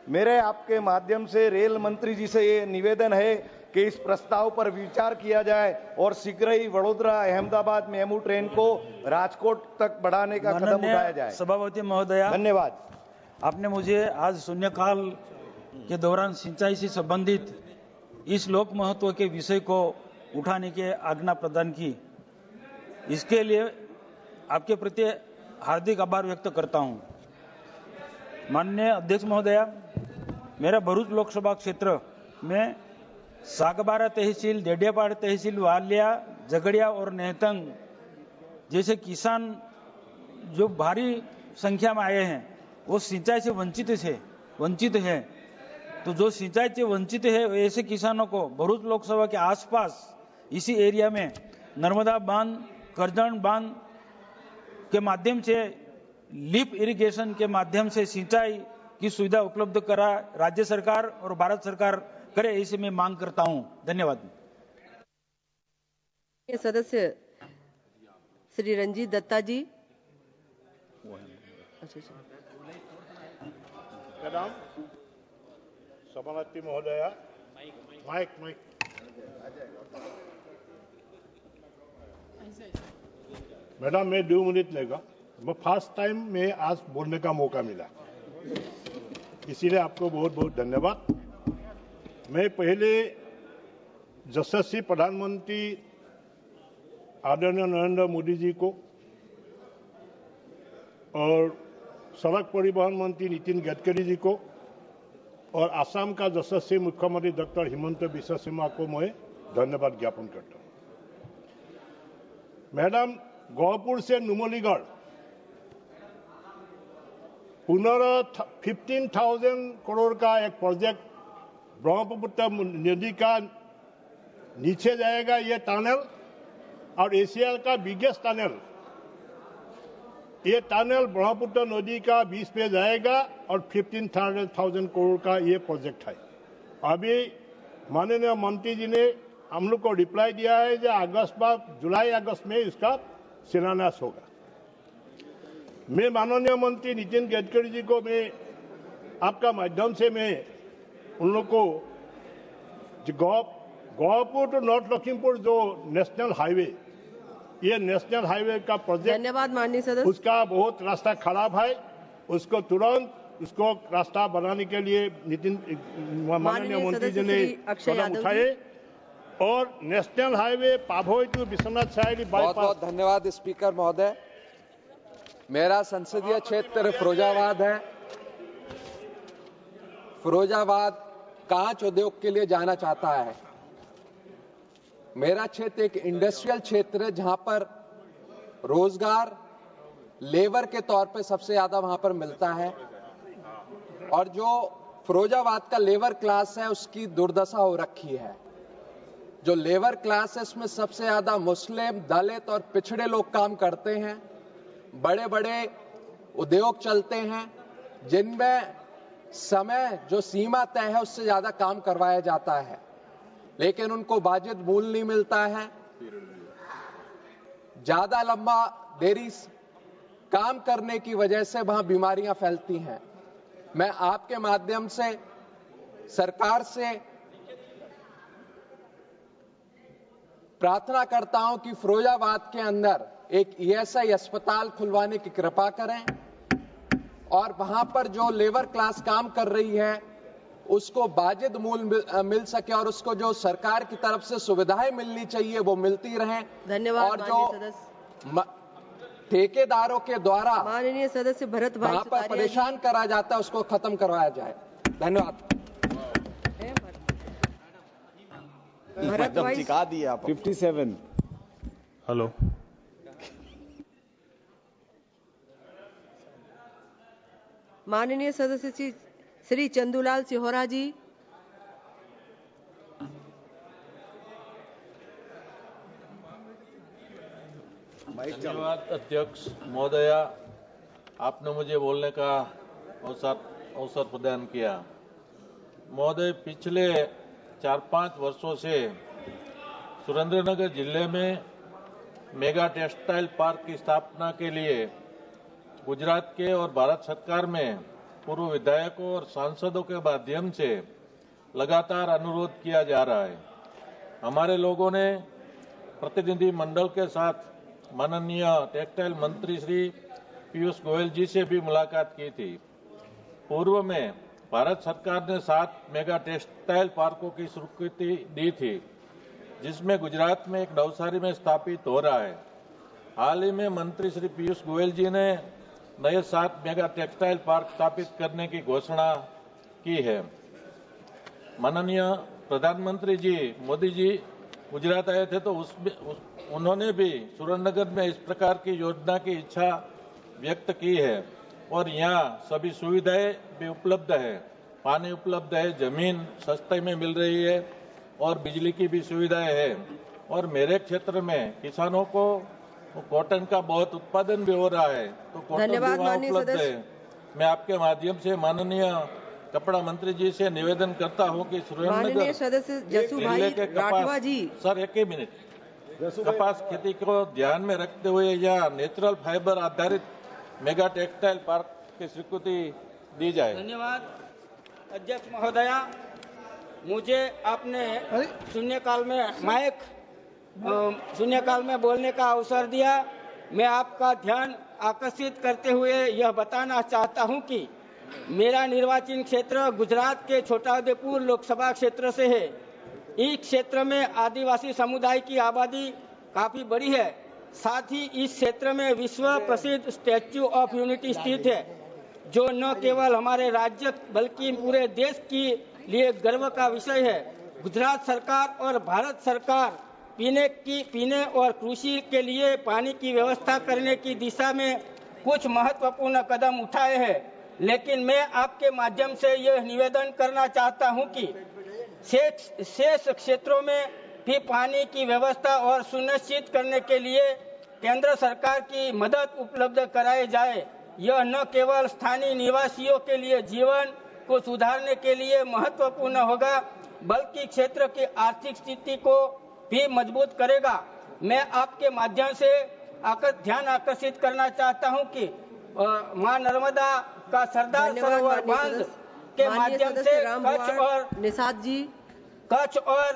मेरे आपके माध्यम से रेल मंत्री जी से ये निवेदन है कि इस प्रस्ताव पर विचार किया जाए और शीघ्र ही वडोदरा अहमदाबाद मेमू ट्रेन को राजकोट तक बढ़ाने का कदम उठाया जाए। सभापति महोदया, धन्यवाद। आपने मुझे आज शून्यकाल के दौरान सिंचाई से संबंधित इस लोक महत्व के विषय को उठाने की आज्ञा प्रदान की, इसके लिए आपके प्रति हार्दिक आभार व्यक्त करता हूं। माननीय अध्यक्ष महोदया, मेरा भरूच लोकसभा क्षेत्र में सागबारा तहसील, डेडियापाड़ तहसील, वालिया, झगड़िया और नेहतंग जैसे किसान जो भारी संख्या में आए हैं वो सिंचाई से वंचित है। तो जो सिंचाई से वंचित है ऐसे किसानों को भरूच लोकसभा के आसपास इसी एरिया में नर्मदा बांध, करजन बांध के माध्यम से लिप इरिगेशन के माध्यम से सिंचाई की सुविधा उपलब्ध करा राज्य सरकार और भारत सरकार करे, ऐसे मैं मांग करता हूं। धन्यवाद। सदस्य श्री रंजीत दत्ता जी। अच्छा, मैडम सभापति महोदया, माइक मैडम मैं 2 मिनट लेगा। वो फर्स्ट टाइम में आज बोलने का मौका मिला, इसीलिए आपको बहुत बहुत धन्यवाद। मैं पहले यशस्वी प्रधानमंत्री आदरणीय नरेंद्र मोदी जी को और सड़क परिवहन मंत्री नितिन गडकरी जी को और असम का यशस्वी मुख्यमंत्री डॉक्टर हिमंत बिस्वा शर्मा को मैं धन्यवाद ज्ञापन करता हूं। मैडम, गौपुर से नुमलीगढ़ 15,000 करोड़ का एक प्रोजेक्ट ब्रह्मपुत्र नदी का नीचे जाएगा। ये टनल और एशिया का बिगेस्ट टनल, ये टनल ब्रह्मपुत्र नदी का बीच पे जाएगा और 15,000 करोड़ का ये प्रोजेक्ट है। अभी माननीय मंत्री जी ने हम लोग को रिप्लाई दिया है जो जुलाई अगस्त में इसका शिलान्यास होगा। मैं माननीय मंत्री नितिन गडकरी जी को मैं आपका माध्यम से मैं उन लोग को गोहपुर टू नॉर्थ लखीमपुर जो नेशनल हाईवे, ये नेशनल हाईवे का प्रोजेक्ट, धन्यवाद माननीय सदस्य, उसका बहुत रास्ता खराब है, उसको तुरंत उसको रास्ता बनाने के लिए माननीय मंत्री जी ने कदम उठाए और national highway Pabhoi to Biswanath side बहुत बहुत धन्यवाद स्पीकर महोदय। मेरा संसदीय क्षेत्र फिरोजाबाद है। फिरोजाबाद कांच उद्योग के लिए जाना चाहता है। मेरा क्षेत्र एक इंडस्ट्रियल क्षेत्र है जहां पर रोजगार लेबर के तौर पे सबसे ज्यादा वहां पर मिलता है और जो फिरोजाबाद का लेबर क्लास है उसकी दुर्दशा हो रखी है। जो लेबर क्लास है उसमें सबसे ज्यादा मुस्लिम, दलित और पिछड़े लोग काम करते हैं। बड़े बड़े उद्योग चलते हैं जिनमें समय जो सीमा तय है उससे ज्यादा काम करवाया जाता है, लेकिन उनको वाजिब मूल्य नहीं मिलता है। ज्यादा लंबा देरी काम करने की वजह से वहां बीमारियां फैलती हैं। मैं आपके माध्यम से सरकार से प्रार्थना करता हूं कि फिरोजाबाद के अंदर एक ईएसआई अस्पताल खुलवाने की कृपा करें और वहां पर जो लेबर क्लास काम कर रही है उसको वाजिब मूल्य मिल सके और उसको जो सरकार की तरफ से सुविधाएं मिलनी चाहिए वो मिलती रहें। धन्यवाद। और जो ठेकेदारों के द्वारा माननीय सदस्य भरत भाई वहां पर परेशान करा जाता है उसको खत्म करवाया जाए। धन्यवाद। भरत भाई सिखा दिए आप। 57। हेलो, माननीय सदस्य श्री चंदूलाल सिहोरा जी। धन्यवाद अध्यक्ष महोदया, आपने मुझे बोलने का अवसर प्रदान किया। महोदय, पिछले 4-5 वर्षों से सुरेंद्रनगर जिले में मेगा टेक्सटाइल पार्क की स्थापना के लिए गुजरात के और भारत सरकार में पूर्व विधायकों और सांसदों के माध्यम से लगातार अनुरोध किया जा रहा है। हमारे लोगों ने प्रतिनिधि मंडल के साथ माननीय टेक्सटाइल मंत्री श्री पीयूष गोयल जी से भी मुलाकात की थी। पूर्व में भारत सरकार ने 7 मेगा टेक्सटाइल पार्कों की स्वीकृति दी थी, जिसमें गुजरात में एक नवसारी में स्थापित हो रहा है। हाल ही में मंत्री श्री पीयूष गोयल जी ने नए 7 मेगा टेक्सटाइल पार्क स्थापित करने की घोषणा की है। माननीय प्रधानमंत्री जी मोदी जी गुजरात आए थे तो उन्होंने भी सुरेंद्रनगर में इस प्रकार की योजना की इच्छा व्यक्त की है और यहाँ सभी सुविधाएं भी उपलब्ध है। पानी उपलब्ध है, जमीन सस्ते में मिल रही है और बिजली की भी सुविधाएं है। और मेरे क्षेत्र में किसानों को कॉटन का बहुत उत्पादन भी हो रहा है, तो कॉटन भी वहाँ उपलब्ध है। मैं आपके माध्यम से माननीय कपड़ा मंत्री जी से निवेदन करता हूं कि सुरेंद्रनगर सदस्य जसूभाई जिले के राठवा जी। सर एक ही मिनट, कपास खेती को ध्यान में रखते हुए या नेचुरल फाइबर आधारित मेगा टेक्सटाइल पार्क की स्वीकृति दी जाए। धन्यवाद अध्यक्ष महोदया। मुझे आपने शून्यकाल में बोलने का अवसर दिया। मैं आपका ध्यान आकर्षित करते हुए यह बताना चाहता हूं कि मेरा निर्वाचन क्षेत्र गुजरात के छोटाउदेपुर लोकसभा क्षेत्र से है। इस क्षेत्र में आदिवासी समुदाय की आबादी काफी बड़ी है। साथ ही इस क्षेत्र में विश्व प्रसिद्ध स्टैच्यू ऑफ यूनिटी स्थित है, जो न केवल हमारे राज्य बल्कि पूरे देश के लिए गर्व का विषय है। गुजरात सरकार और भारत सरकार पीने और कृषि के लिए पानी की व्यवस्था करने की दिशा में कुछ महत्वपूर्ण कदम उठाए हैं, लेकिन मैं आपके माध्यम से यह निवेदन करना चाहता हूं कि शेष क्षेत्रों में भी पानी की व्यवस्था और सुनिश्चित करने के लिए केंद्र सरकार की मदद उपलब्ध कराई जाए। यह न केवल स्थानीय निवासियों के लिए जीवन को सुधारने के लिए महत्वपूर्ण होगा, बल्कि क्षेत्र की आर्थिक स्थिति को भी मजबूत करेगा। मैं आपके माध्यम से ध्यान आकर्षित करना चाहता हूं कि मां नर्मदा का सरदार सरोवर बांध के माध्यम से कच्छ और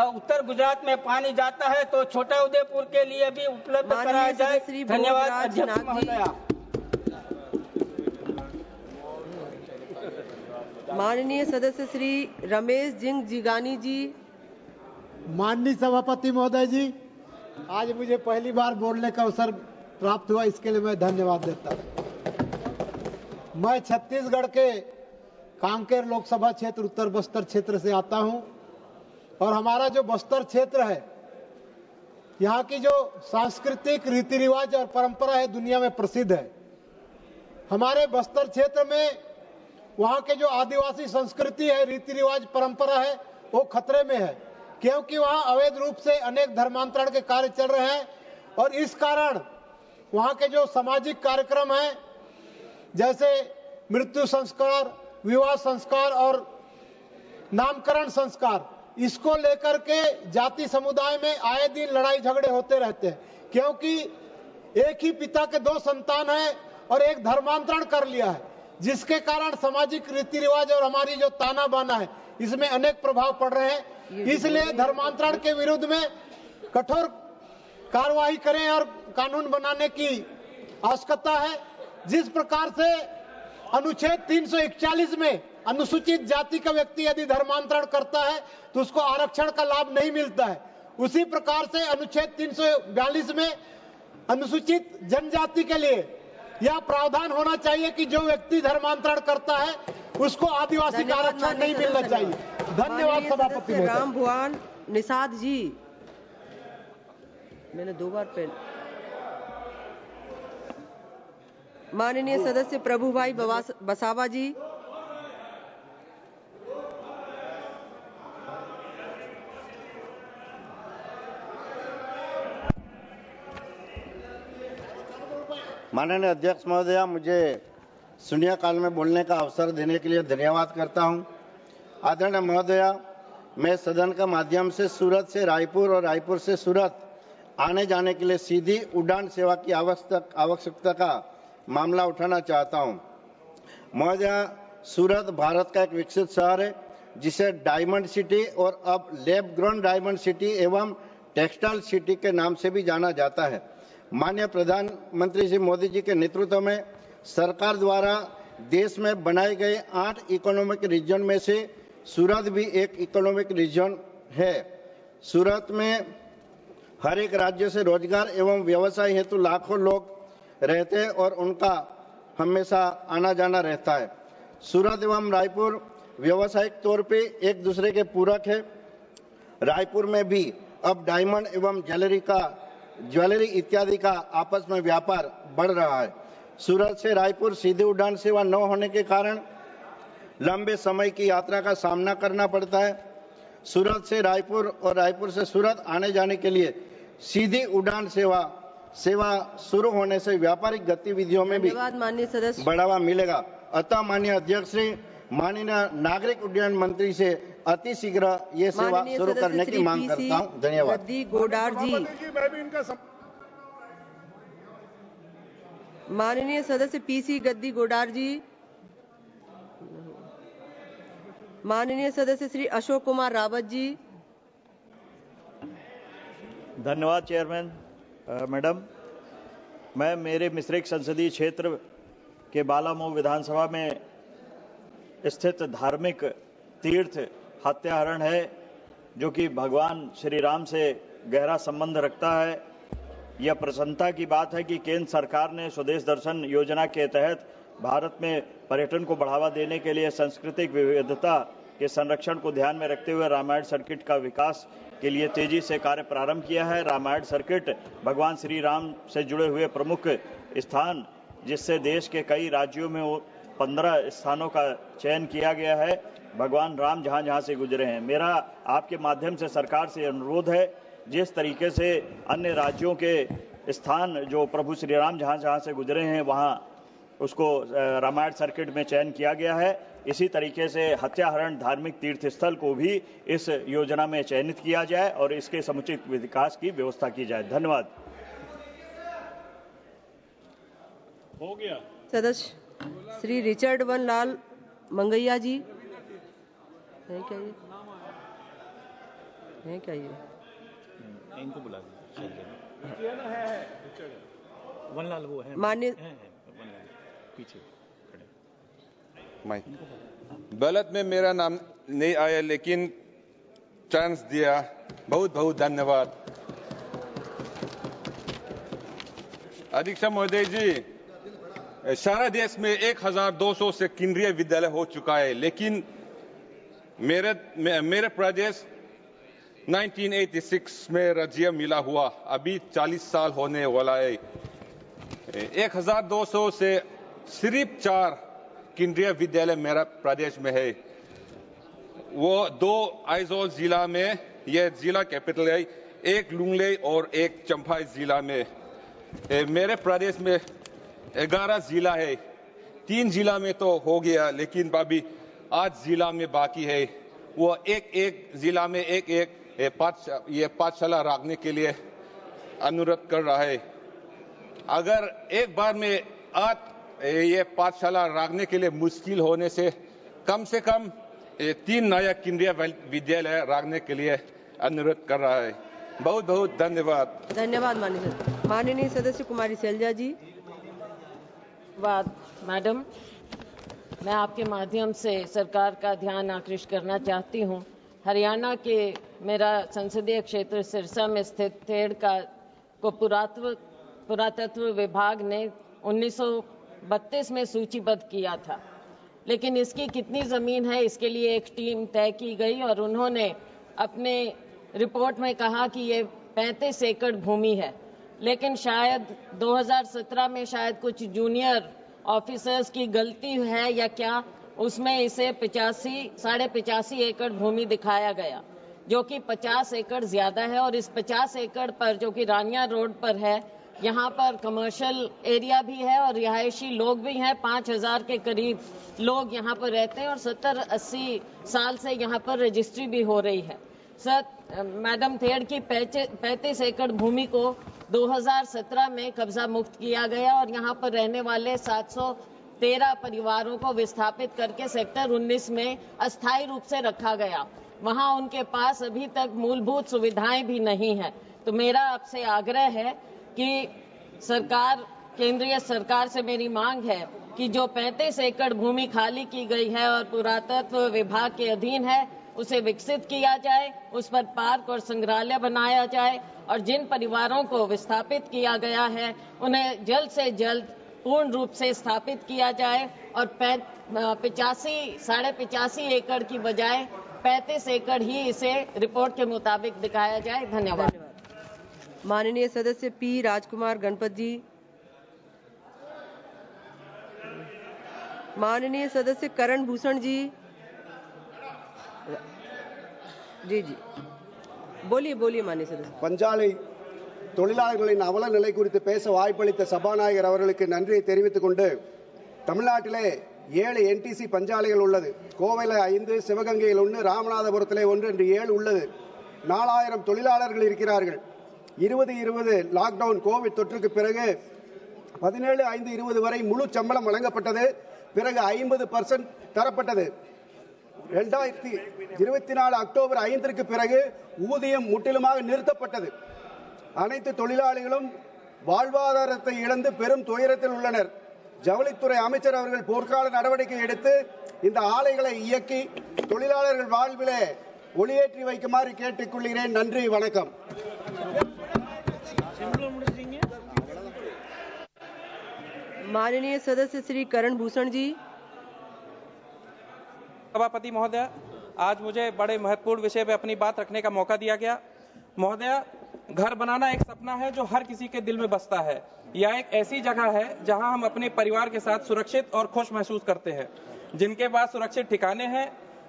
उत्तर गुजरात में पानी जाता है, तो छोटाउदेपुर के लिए भी उपलब्ध कराया जाए। धन्यवाद अध्यक्ष महोदया। माननीय सदस्य श्री रमेश जिंग जिगानी जी। माननीय सभापति महोदय जी, आज मुझे पहली बार बोलने का अवसर प्राप्त हुआ, इसके लिए मैं धन्यवाद देता हूं। मैं छत्तीसगढ़ के कांकेर लोकसभा क्षेत्र उत्तर बस्तर क्षेत्र से आता हूं और हमारा जो बस्तर क्षेत्र है, यहाँ की जो सांस्कृतिक रीति रिवाज और परंपरा है दुनिया में प्रसिद्ध है। हमारे बस्तर क्षेत्र में वहाँ के जो आदिवासी संस्कृति है, रीति रिवाज, परंपरा है, वो खतरे में है, क्योंकि वहाँ अवैध रूप से अनेक धर्मांतरण के कार्य चल रहे हैं और इस कारण वहाँ के जो सामाजिक कार्यक्रम हैं, जैसे मृत्यु संस्कार, विवाह संस्कार और नामकरण संस्कार, इसको लेकर के जाति समुदाय में आए दिन लड़ाई झगड़े होते रहते हैं, क्योंकि एक ही पिता के दो संतान हैं और एक धर्मांतरण कर लिया है, जिसके कारण सामाजिक रीति रिवाज और हमारी जो ताना बाना है, इसमें अनेक प्रभाव पड़ रहे हैं। इसलिए धर्मांतरण के विरुद्ध में कठोर कार्रवाई करें और कानून बनाने की आवश्यकता है। जिस प्रकार से अनुच्छेद 341 में अनुसूचित जाति का व्यक्ति यदि धर्मांतरण करता है तो उसको आरक्षण का लाभ नहीं मिलता है, उसी प्रकार से अनुच्छेद 342 में अनुसूचित जनजाति के लिए यह प्रावधान होना चाहिए कि जो व्यक्ति धर्मांतरण करता है उसको आदिवासी का आरक्षण नहीं मिलना चाहिए। धन्यवाद सभापति महोदय। राम भुवन निषाद जी, मैंने 2 बार पेन। माननीय सदस्य प्रभुभाई बसावा जी। माननीय अध्यक्ष महोदया, मुझे शून्यकाल में बोलने का अवसर देने के लिए धन्यवाद करता हूं। आदरणीय महोदया, मैं सदन के माध्यम से सूरत से रायपुर और रायपुर से सूरत आने जाने के लिए सीधी उड़ान सेवा की आवश्यकता का मामला उठाना चाहता हूं। महोदया, सूरत भारत का एक विकसित शहर है जिसे डायमंड सिटी और अब लैब ग्रोन डायमंड सिटी एवं टेक्सटाइल सिटी के नाम से भी जाना जाता है। माननीय प्रधानमंत्री श्री मोदी जी के नेतृत्व में सरकार द्वारा देश में बनाए गए 8 इकोनॉमिक रीजन में से सूरत भी एक इकोनॉमिक रीजन है। सूरत में हर एक राज्य से रोजगार एवं व्यवसाय हेतु लाखों लोग रहते हैं और उनका हमेशा आना जाना रहता है। सूरत एवं रायपुर व्यवसायिक तौर पे एक दूसरे के पूरक है। रायपुर में भी अब डायमंड एवं ज्वेलरी इत्यादि का आपस में व्यापार बढ़ रहा है। सूरत से रायपुर सीधी उड़ान सेवा न होने के कारण लंबे समय की यात्रा का सामना करना पड़ता है। सूरत से रायपुर और रायपुर से सूरत आने जाने के लिए सीधी उड़ान सेवा शुरू होने से व्यापारिक गतिविधियों में भी बढ़ावा मिलेगा। अतः माननीय अध्यक्ष श्री, माननीय नागरिक उड्डयन मंत्री से अतिशीघ्र ये सेवा शुरू करने की मांग करता हूं। धन्यवाद। गद्दी गोडार जी। माननीय सदस्य पीसी गद्दी गोडार जी। माननीय सदस्य श्री अशोक कुमार रावत जी। धन्यवाद चेयरमैन मैडम। मैं मेरे मिश्रिक संसदीय क्षेत्र के बालामऊ विधानसभा में स्थित धार्मिक तीर्थ हत्याहरण है, जो कि भगवान श्री राम से गहरा संबंध रखता है। यह प्रसन्नता की बात है कि केंद्र सरकार ने स्वदेश दर्शन योजना के तहत भारत में पर्यटन को बढ़ावा देने के लिए सांस्कृतिक विविधता के संरक्षण को ध्यान में रखते हुए रामायण सर्किट का विकास के लिए तेजी से कार्य प्रारंभ किया है। रामायण सर्किट भगवान श्री राम से जुड़े हुए प्रमुख स्थान, जिससे देश के कई राज्यों में 15 स्थानों का चयन किया गया है। भगवान राम जहां जहां से गुजरे हैं। मेरा आपके माध्यम से सरकार से अनुरोध है, जिस तरीके से अन्य राज्यों के स्थान जो प्रभु श्री राम जहां जहां से गुजरे हैं वहां उसको रामायण सर्किट में चयन किया गया है, इसी तरीके से हत्याहरण धार्मिक तीर्थ स्थल को भी इस योजना में चयनित किया जाए और इसके समुचित विकास की व्यवस्था की जाए। धन्यवाद। हो गया। सदस्य श्री रिचर्ड वन लाल मंगैया जी है क्या ये? है क्या ये? इनको बुला दीजिए। वनलाल वो है। मान्य पीछे बैलेट में मेरा नाम नहीं आया, लेकिन चांस दिया, बहुत बहुत धन्यवाद। अध्यक्ष महोदय जी, सारा देश में 1200 से केंद्रीय विद्यालय हो चुका है, लेकिन मेरे प्रदेश 1986 में राज्य मिला हुआ, अभी 40 साल होने वाला है। 1200 से सिर्फ 4 केंद्रीय विद्यालय मेरा प्रदेश में है। वो 2 आइजोल जिला में, यह जिला कैपिटल है, एक लुंगले और एक चंफाई जिला में। मेरे प्रदेश में 11 जिला है, 3 जिला में तो हो गया, लेकिन अभी 8 जिला में बाकी है। वो एक जिला में एक पाठशाला रखने के लिए अनुरोध कर रहा है। अगर एक बार में 8 ये पाठशाला रखने के लिए मुश्किल होने से कम 3 नया केंद्रीय विद्यालय रखने के लिए अनुरोध कर रहा है। बहुत बहुत धन्यवाद। धन्यवाद माननीय सदस्य कुमारी शैलजा जी। मैडम, मैं आपके माध्यम से सरकार का ध्यान आकृष्ट करना चाहती हूं। हरियाणा के मेरा संसदीय क्षेत्र सिरसा में स्थित थेड़ को पुरातत्व विभाग ने 1932 में सूचीबद्ध किया था, लेकिन इसकी कितनी जमीन है इसके लिए एक टीम तय की गई और उन्होंने अपने रिपोर्ट में कहा कि ये 35 एकड़ भूमि है, लेकिन शायद 2017 में शायद कुछ जूनियर ऑफिसर्स की गलती है या क्या, उसमें इसे 85 एकड़ भूमि दिखाया गया, जो कि 50 एकड़ ज्यादा है। और इस 50 एकड़ पर, जो कि रानिया रोड पर है, यहाँ पर कमर्शियल एरिया भी है और रिहायशी लोग भी हैं। 5000 के करीब लोग यहाँ पर रहते हैं और 70-80 साल से यहाँ पर रजिस्ट्री भी हो रही है। सर, मैडम, थेड़ की 35 एकड़ भूमि को 2017 में कब्जा मुक्त किया गया और यहाँ पर रहने वाले 713 परिवारों को विस्थापित करके सेक्टर 19 में अस्थायी रूप से रखा गया। वहाँ उनके पास अभी तक मूलभूत सुविधाएं भी नहीं है। तो मेरा आपसे आग्रह है कि केंद्रीय सरकार से मेरी मांग है कि जो 35 एकड़ भूमि खाली की गई है और पुरातत्व विभाग के अधीन है, उसे विकसित किया जाए, उस पर पार्क और संग्रहालय बनाया जाए और जिन परिवारों को विस्थापित किया गया है उन्हें जल्द से जल्द पूर्ण रूप से स्थापित किया जाए और 85 एकड़ की बजाय 35 एकड़ ही इसे रिपोर्ट के मुताबिक दिखाया जाए। धन्यवाद। माननीय सदस्य पी राजकुमार गणपत जी। माननीय सदस्य करण भूषण जी। जी बोलिए माननीय सदस्य। பஞ்சாலை தொழிலாளர்களின் அவல நிலை குறித்து பேச வாய்ப்பளித்த சபாநாயகர் அவர்களுக்கு நன்றியை தெரிவித்துக் கொண்டு, தமிழ்நாட்டிலே 7 NTC பஞ்சாலைகள் உள்ளது. கோவையில் 5, சிவகங்கையில் 1, ராமநாதபுரத்தில் 1 என்று 7 உள்ளது. 4000 தொழிலாளர்கள் இருக்கிறார்கள். 2020 லாக்டவுன் கோவிட் தொற்றுக்கு பிறகு 17/5/20 வரை முழு சம்பளம் வழங்கப்பட்டது. பிறகு 50% தரப்பட்டது. 2024 அக்டோபர் 5ற்கு பிறகு ஊதியம் முற்றிலுமாக நிறுத்தப்பட்டது. அனைத்து தொழிலாளிகளும் வாழ்வாதாரத்தை இழந்து பெரும் துயரத்தில் உள்ளனர். ஜவுளித்துறை அமைச்சர் அவர்கள் போர்க்கால நடவடிக்கை எடுத்து இந்த ஆலைகளை இயக்கி தொழிலாளர்கள் வாழ்விலே ஒளியேற்றி வைக்குமாறு கேட்டுக்கொள்கிறேன். நன்றி, வணக்கம். माननीय सदस्य श्री करण भूषण जी। सभापति महोदय, आज मुझे बड़े महत्वपूर्ण विषय पे अपनी बात रखने का मौका दिया गया। महोदय, घर बनाना एक सपना है जो हर किसी के दिल में बसता है। यह एक ऐसी जगह है जहां हम अपने परिवार के साथ सुरक्षित और खुश महसूस करते हैं। जिनके पास सुरक्षित ठिकाने हैं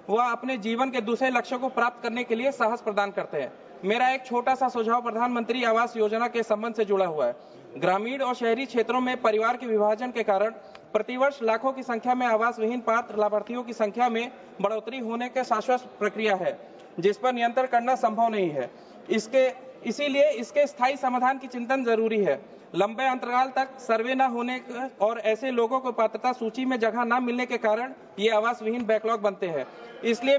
वह अपने जीवन के दूसरे लक्ष्यों को प्राप्त करने के लिए साहस प्रदान करते हैं। मेरा एक छोटा सा सुझाव प्रधानमंत्री आवास योजना के संबंध से जुड़ा हुआ है। ग्रामीण और शहरी क्षेत्रों में परिवार के विभाजन के कारण प्रतिवर्ष लाखों की संख्या में आवास विहीन पात्र लाभार्थियों की संख्या में बढ़ोतरी होने के शाश्वत प्रक्रिया है, जिस पर नियंत्रण करना संभव नहीं है। इसीलिए इसके स्थायी समाधान की चिंतन जरूरी है। लंबे अंतराल तक सर्वे न होने और ऐसे लोगों को पात्रता सूची में जगह न मिलने के कारण ये आवास विहीन बैकलॉग बनते हैं। इसलिए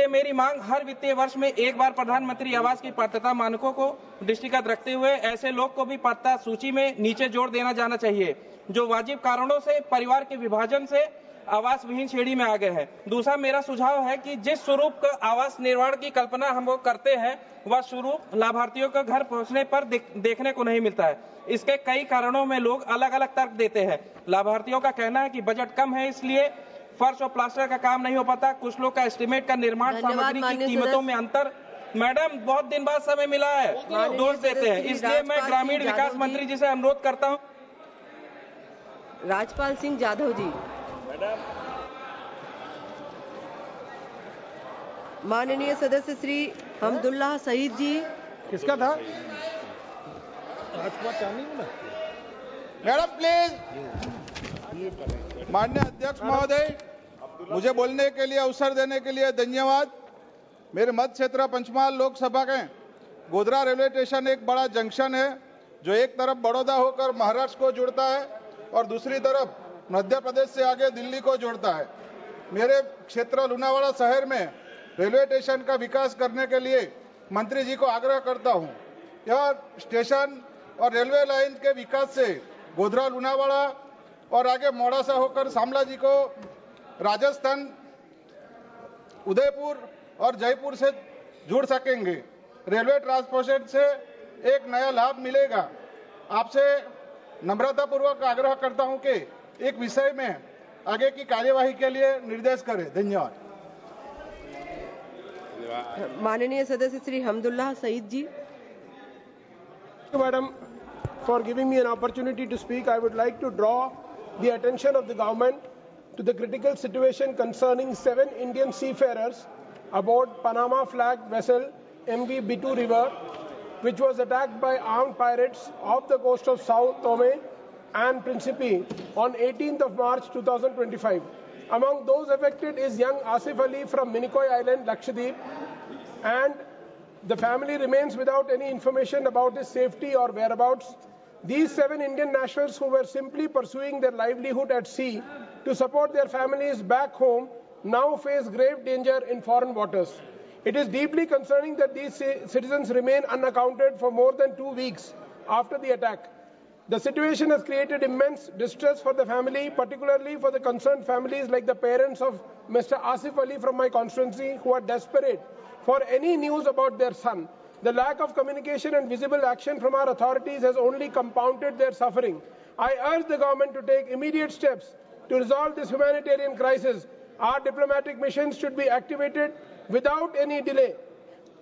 मेरी मांग हर वित्तीय वर्ष में एक बार प्रधानमंत्री आवास की पात्रता मानकों को दृष्टिगत रखते हुए ऐसे लोग को भी पात्रता सूची में नीचे जोड़ देना जाना चाहिए जो वाजिब कारणों से परिवार के विभाजन से आवास विहीन श्रेणी में आ गए हैं। दूसरा मेरा सुझाव है कि जिस स्वरूप का आवास निर्माण की कल्पना हम लोग करते हैं वह स्वरूप लाभार्थियों को घर पहुंचने पर देखने को नहीं मिलता है। इसके कई कारणों में लोग अलग अलग तर्क देते हैं। लाभार्थियों का कहना है कि बजट कम है इसलिए फर्श और प्लास्टर का काम नहीं हो पाता। कुछ लोग का एस्टिमेट का निर्माण सामग्री की कीमतों में अंतर। मैडम, बहुत दिन बाद समय मिला है, दोष देते हैं। इसलिए मैं ग्रामीण विकास मंत्री जी से अनुरोध करता हूँ। राजपाल सिंह जाधव जी। माननीय सदस्य श्री हमदुल्लाह सईद जी। किसका था? Madam please. माननीय अध्यक्ष महोदय, मुझे बोलने के लिए अवसर देने के लिए धन्यवाद। मेरे मत क्षेत्र पंचमहाल लोकसभा के गोधरा रेलवे स्टेशन एक बड़ा जंक्शन है जो एक तरफ बड़ौदा होकर महाराष्ट्र को जोड़ता है और दूसरी तरफ मध्य प्रदेश से आगे दिल्ली को जोड़ता है। मेरे क्षेत्र लुनावाड़ा शहर में रेलवे स्टेशन का विकास करने के लिए मंत्री जी को आग्रह करता हूं। यह स्टेशन और रेलवे लाइन के विकास से गोधरा लुनावाड़ा और आगे मोड़ासा होकर शामला जी को राजस्थान, उदयपुर और जयपुर से जुड़ सकेंगे। रेलवे ट्रांसपोर्टेशन से एक नया लाभ मिलेगा। आपसे नम्रता पूर्वक आग्रह करता हूं कि एक विषय में आगे की कार्यवाही के लिए निर्देश करें। धन्यवाद। माननीय सदस्य श्री हमदुल्लाह सईद जी। Madam, for giving me an opportunity to speak, I would like to draw the attention of the government to the critical situation concerning 7 Indian seafarers aboard Panama flag vessel MV Bitu River, which was attacked by armed pirates off the coast of Sao Tome and Principe on 18th of March 2025. Among those affected is young Asif Ali from Minicoy Island, Lakshadweep, and the family remains without any information about his safety or whereabouts. These 7 Indian nationals who were simply pursuing their livelihood at sea to support their families back home now face grave danger in foreign waters. It is deeply concerning that these citizens remain unaccounted for more than 2 weeks after the attack. The situation has created immense distress for the family, particularly for the concerned families like the parents of Mr. Asif Ali from my constituency, who are desperate for any news about their son. The lack of communication and visible action from our authorities has only compounded their suffering. I urge the government to take immediate steps to resolve this humanitarian crisis. Our diplomatic missions should be activated without any delay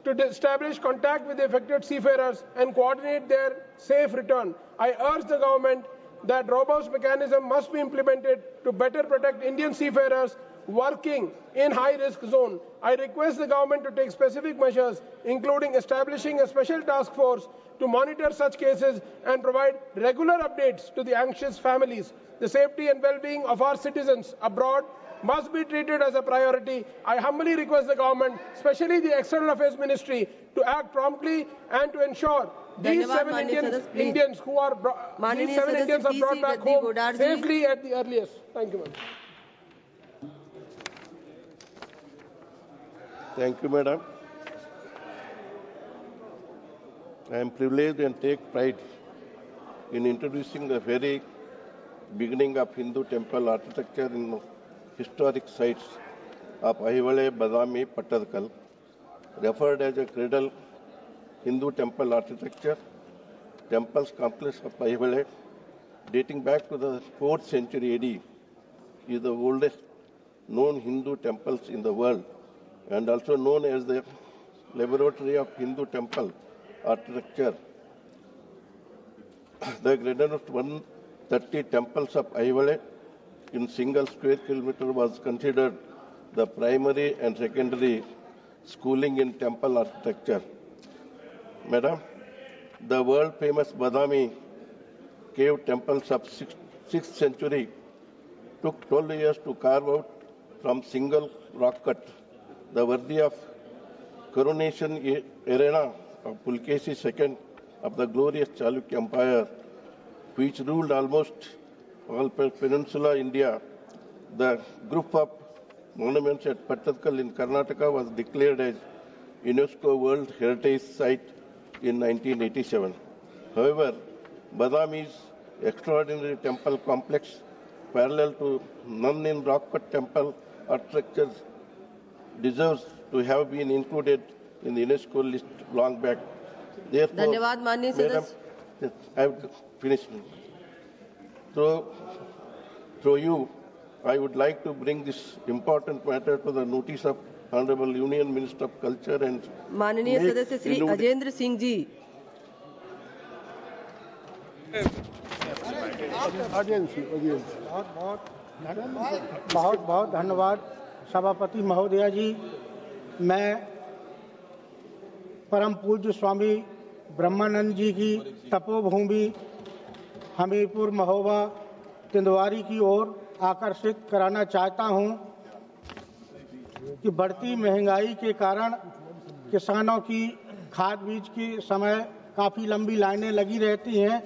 to establish contact with the affected seafarers and coordinate their safe return. I urge the government that robust mechanism must be implemented to better protect Indian seafarers working in high-risk zone. I request the government to take specific measures, including establishing a special task force to monitor such cases and provide regular updates to the anxious families. The safety and well-being of our citizens abroad must be treated as a priority. I humbly request the government, especially the External Affairs Ministry, to act promptly and to ensure these 7 Indians who are brought back home safely at the earliest. Thank you, madam. Thank you, madam. I am privileged and take pride in introducing the very beginning of Hindu temple architecture in historic sites of Ahivale, Badami, Patadkal, referred as a cradle Hindu temple architecture. Temples complex of Ahivale, dating back to the 4th century AD, is the oldest known Hindu temples in the world and also known as the laboratory of Hindu temple architecture. The greatest 130 temples of Ahivale in single square kilometer was considered the primary and secondary schooling in temple architecture. Madam, the world famous Badami cave temples of 6th century took 12 years to carve out from single rock cut. The worthy of coronation arena of Pulkesi II of the glorious Chalukya Empire, which ruled almost all peninsula India. The group of monuments at Patadkal in Karnataka was declared as UNESCO World Heritage Site in 1987. However, Badami's extraordinary temple complex, parallel to none in rock-cut temple architecture, deserves to have been included in the UNESCO list long back. Therefore, धन्यवाद माननीय सदस्य. I have finished. Through you, I would like to bring this important matter to the notice of Honorable Union Minister of Culture and माननीय सदस्य श्री अजेंद्र सिंह जी. बहुत बहुत धन्यवाद सभापति महोदया जी. मैं परम पूज्य स्वामी ब्रह्मानंद जी की तपोभूमि हमीरपुर महोबा तिंदवारी की ओर आकर्षित कराना चाहता हूं कि बढ़ती महंगाई के कारण किसानों की खाद बीज के समय काफ़ी लंबी लाइनें लगी रहती हैं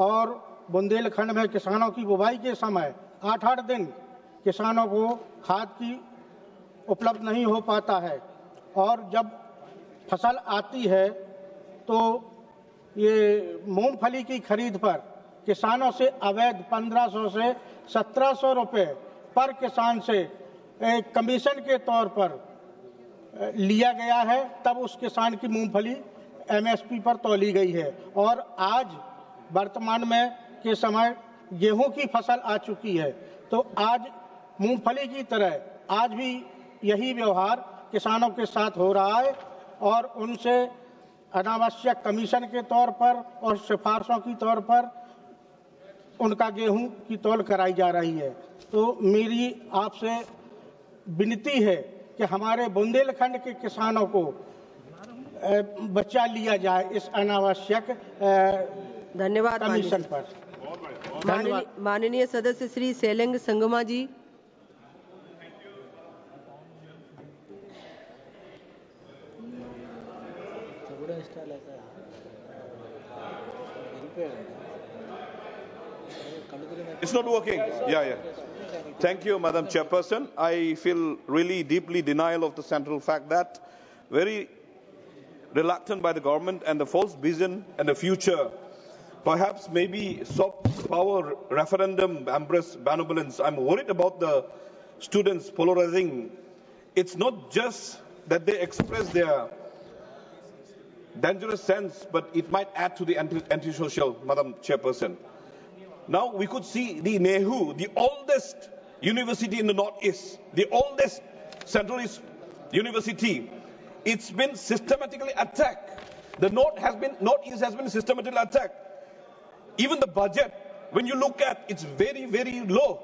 और बुंदेलखंड में किसानों की बुवाई के समय 8-8 दिन किसानों को खाद की उपलब्ध नहीं हो पाता है और जब फसल आती है तो ये मूंगफली की खरीद पर किसानों से अवैध 1500 से 1700 रुपए पर किसान से एक कमीशन के तौर पर लिया गया है. तब उस किसान की मूंगफली एमएसपी पर तौली गई है और आज वर्तमान में के समय गेहूं की फसल आ चुकी है. तो आज मूंगफली की तरह आज भी यही व्यवहार किसानों के साथ हो रहा है और उनसे अनावश्यक कमीशन के तौर पर और सिफारिशों की तौर पर उनका गेहूं की तौल कराई जा रही है. तो मेरी आपसे विनती है कि हमारे बुंदेलखंड के किसानों को बचा लिया जाए इस अनावश्यक धन्यवाद कमीशन पर. माननीय सदस्य श्री सेलेंग संगमा जी. It's not working. Yeah. Thank you, Madam Chairperson. I feel really deeply denial of the central fact that very reluctant by the government and the false vision and the future. Perhaps maybe soft power referendum embrace benevolence. I'm worried about the students polarizing. It's not just that they express their dangerous sense, but it might add to the antisocial, Madam Chairperson. Now we could see the NEHU, the oldest university in the Northeast, the oldest centralist university. It's been systematically attacked. The Northeast has been systematically attacked. Even the budget, when you look at, it's very, very low.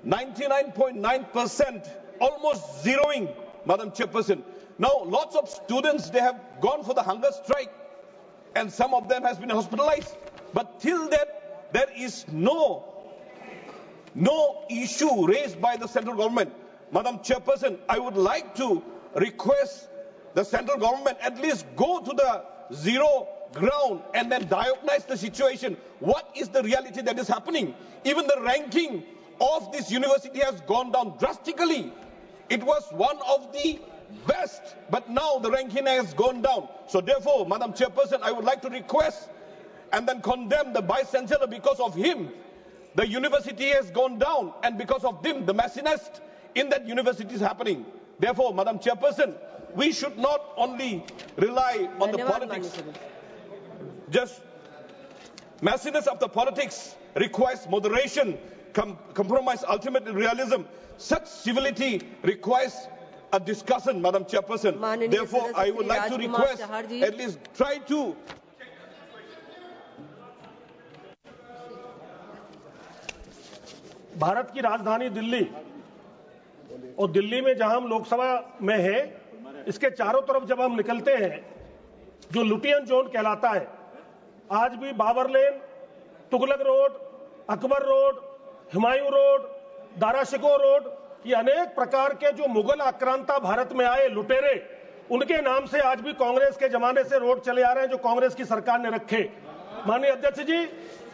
99.9%, almost zeroing, Madam Chairperson. Now, lots of students, they have gone for the hunger strike, and some of them has been hospitalized. But till that, there is no issue raised by the central government. Madam Chairperson, I would like to request the central government at least go to the zero ground and then diagnose the situation. What is the reality that is happening? Even the ranking of this university has gone down drastically. It was one of the best, but now the ranking has gone down. So therefore, Madam Chairperson, I would like to request and then condemn the Vice Chancellor. Because of him, the university has gone down, and because of him, the messiness in that university is happening. Therefore, Madam Chairperson, we should not only rely on the politics. Just messiness of the politics requires moderation, compromise, ultimately realism. Such civility requires a discussion, Madam Chairperson. Therefore, I would like to request at least try to. Bharat की राजधानी दिल्ली और दिल्ली में जहां हम लोकसभा में है, इसके चारों तरफ जब हम निकलते हैं, जो लुटियन जोन कहलाता है, आज भी Babar lane, Tughlaq road, Akbar road, Humayun road, Darashikoh road, ये अनेक प्रकार के जो मुगल आक्रांता भारत में आए लुटेरे, उनके नाम से आज भी कांग्रेस के जमाने से रोड चले आ रहे हैं, जो कांग्रेस की सरकार ने रखे। माननीय अध्यक्ष जी,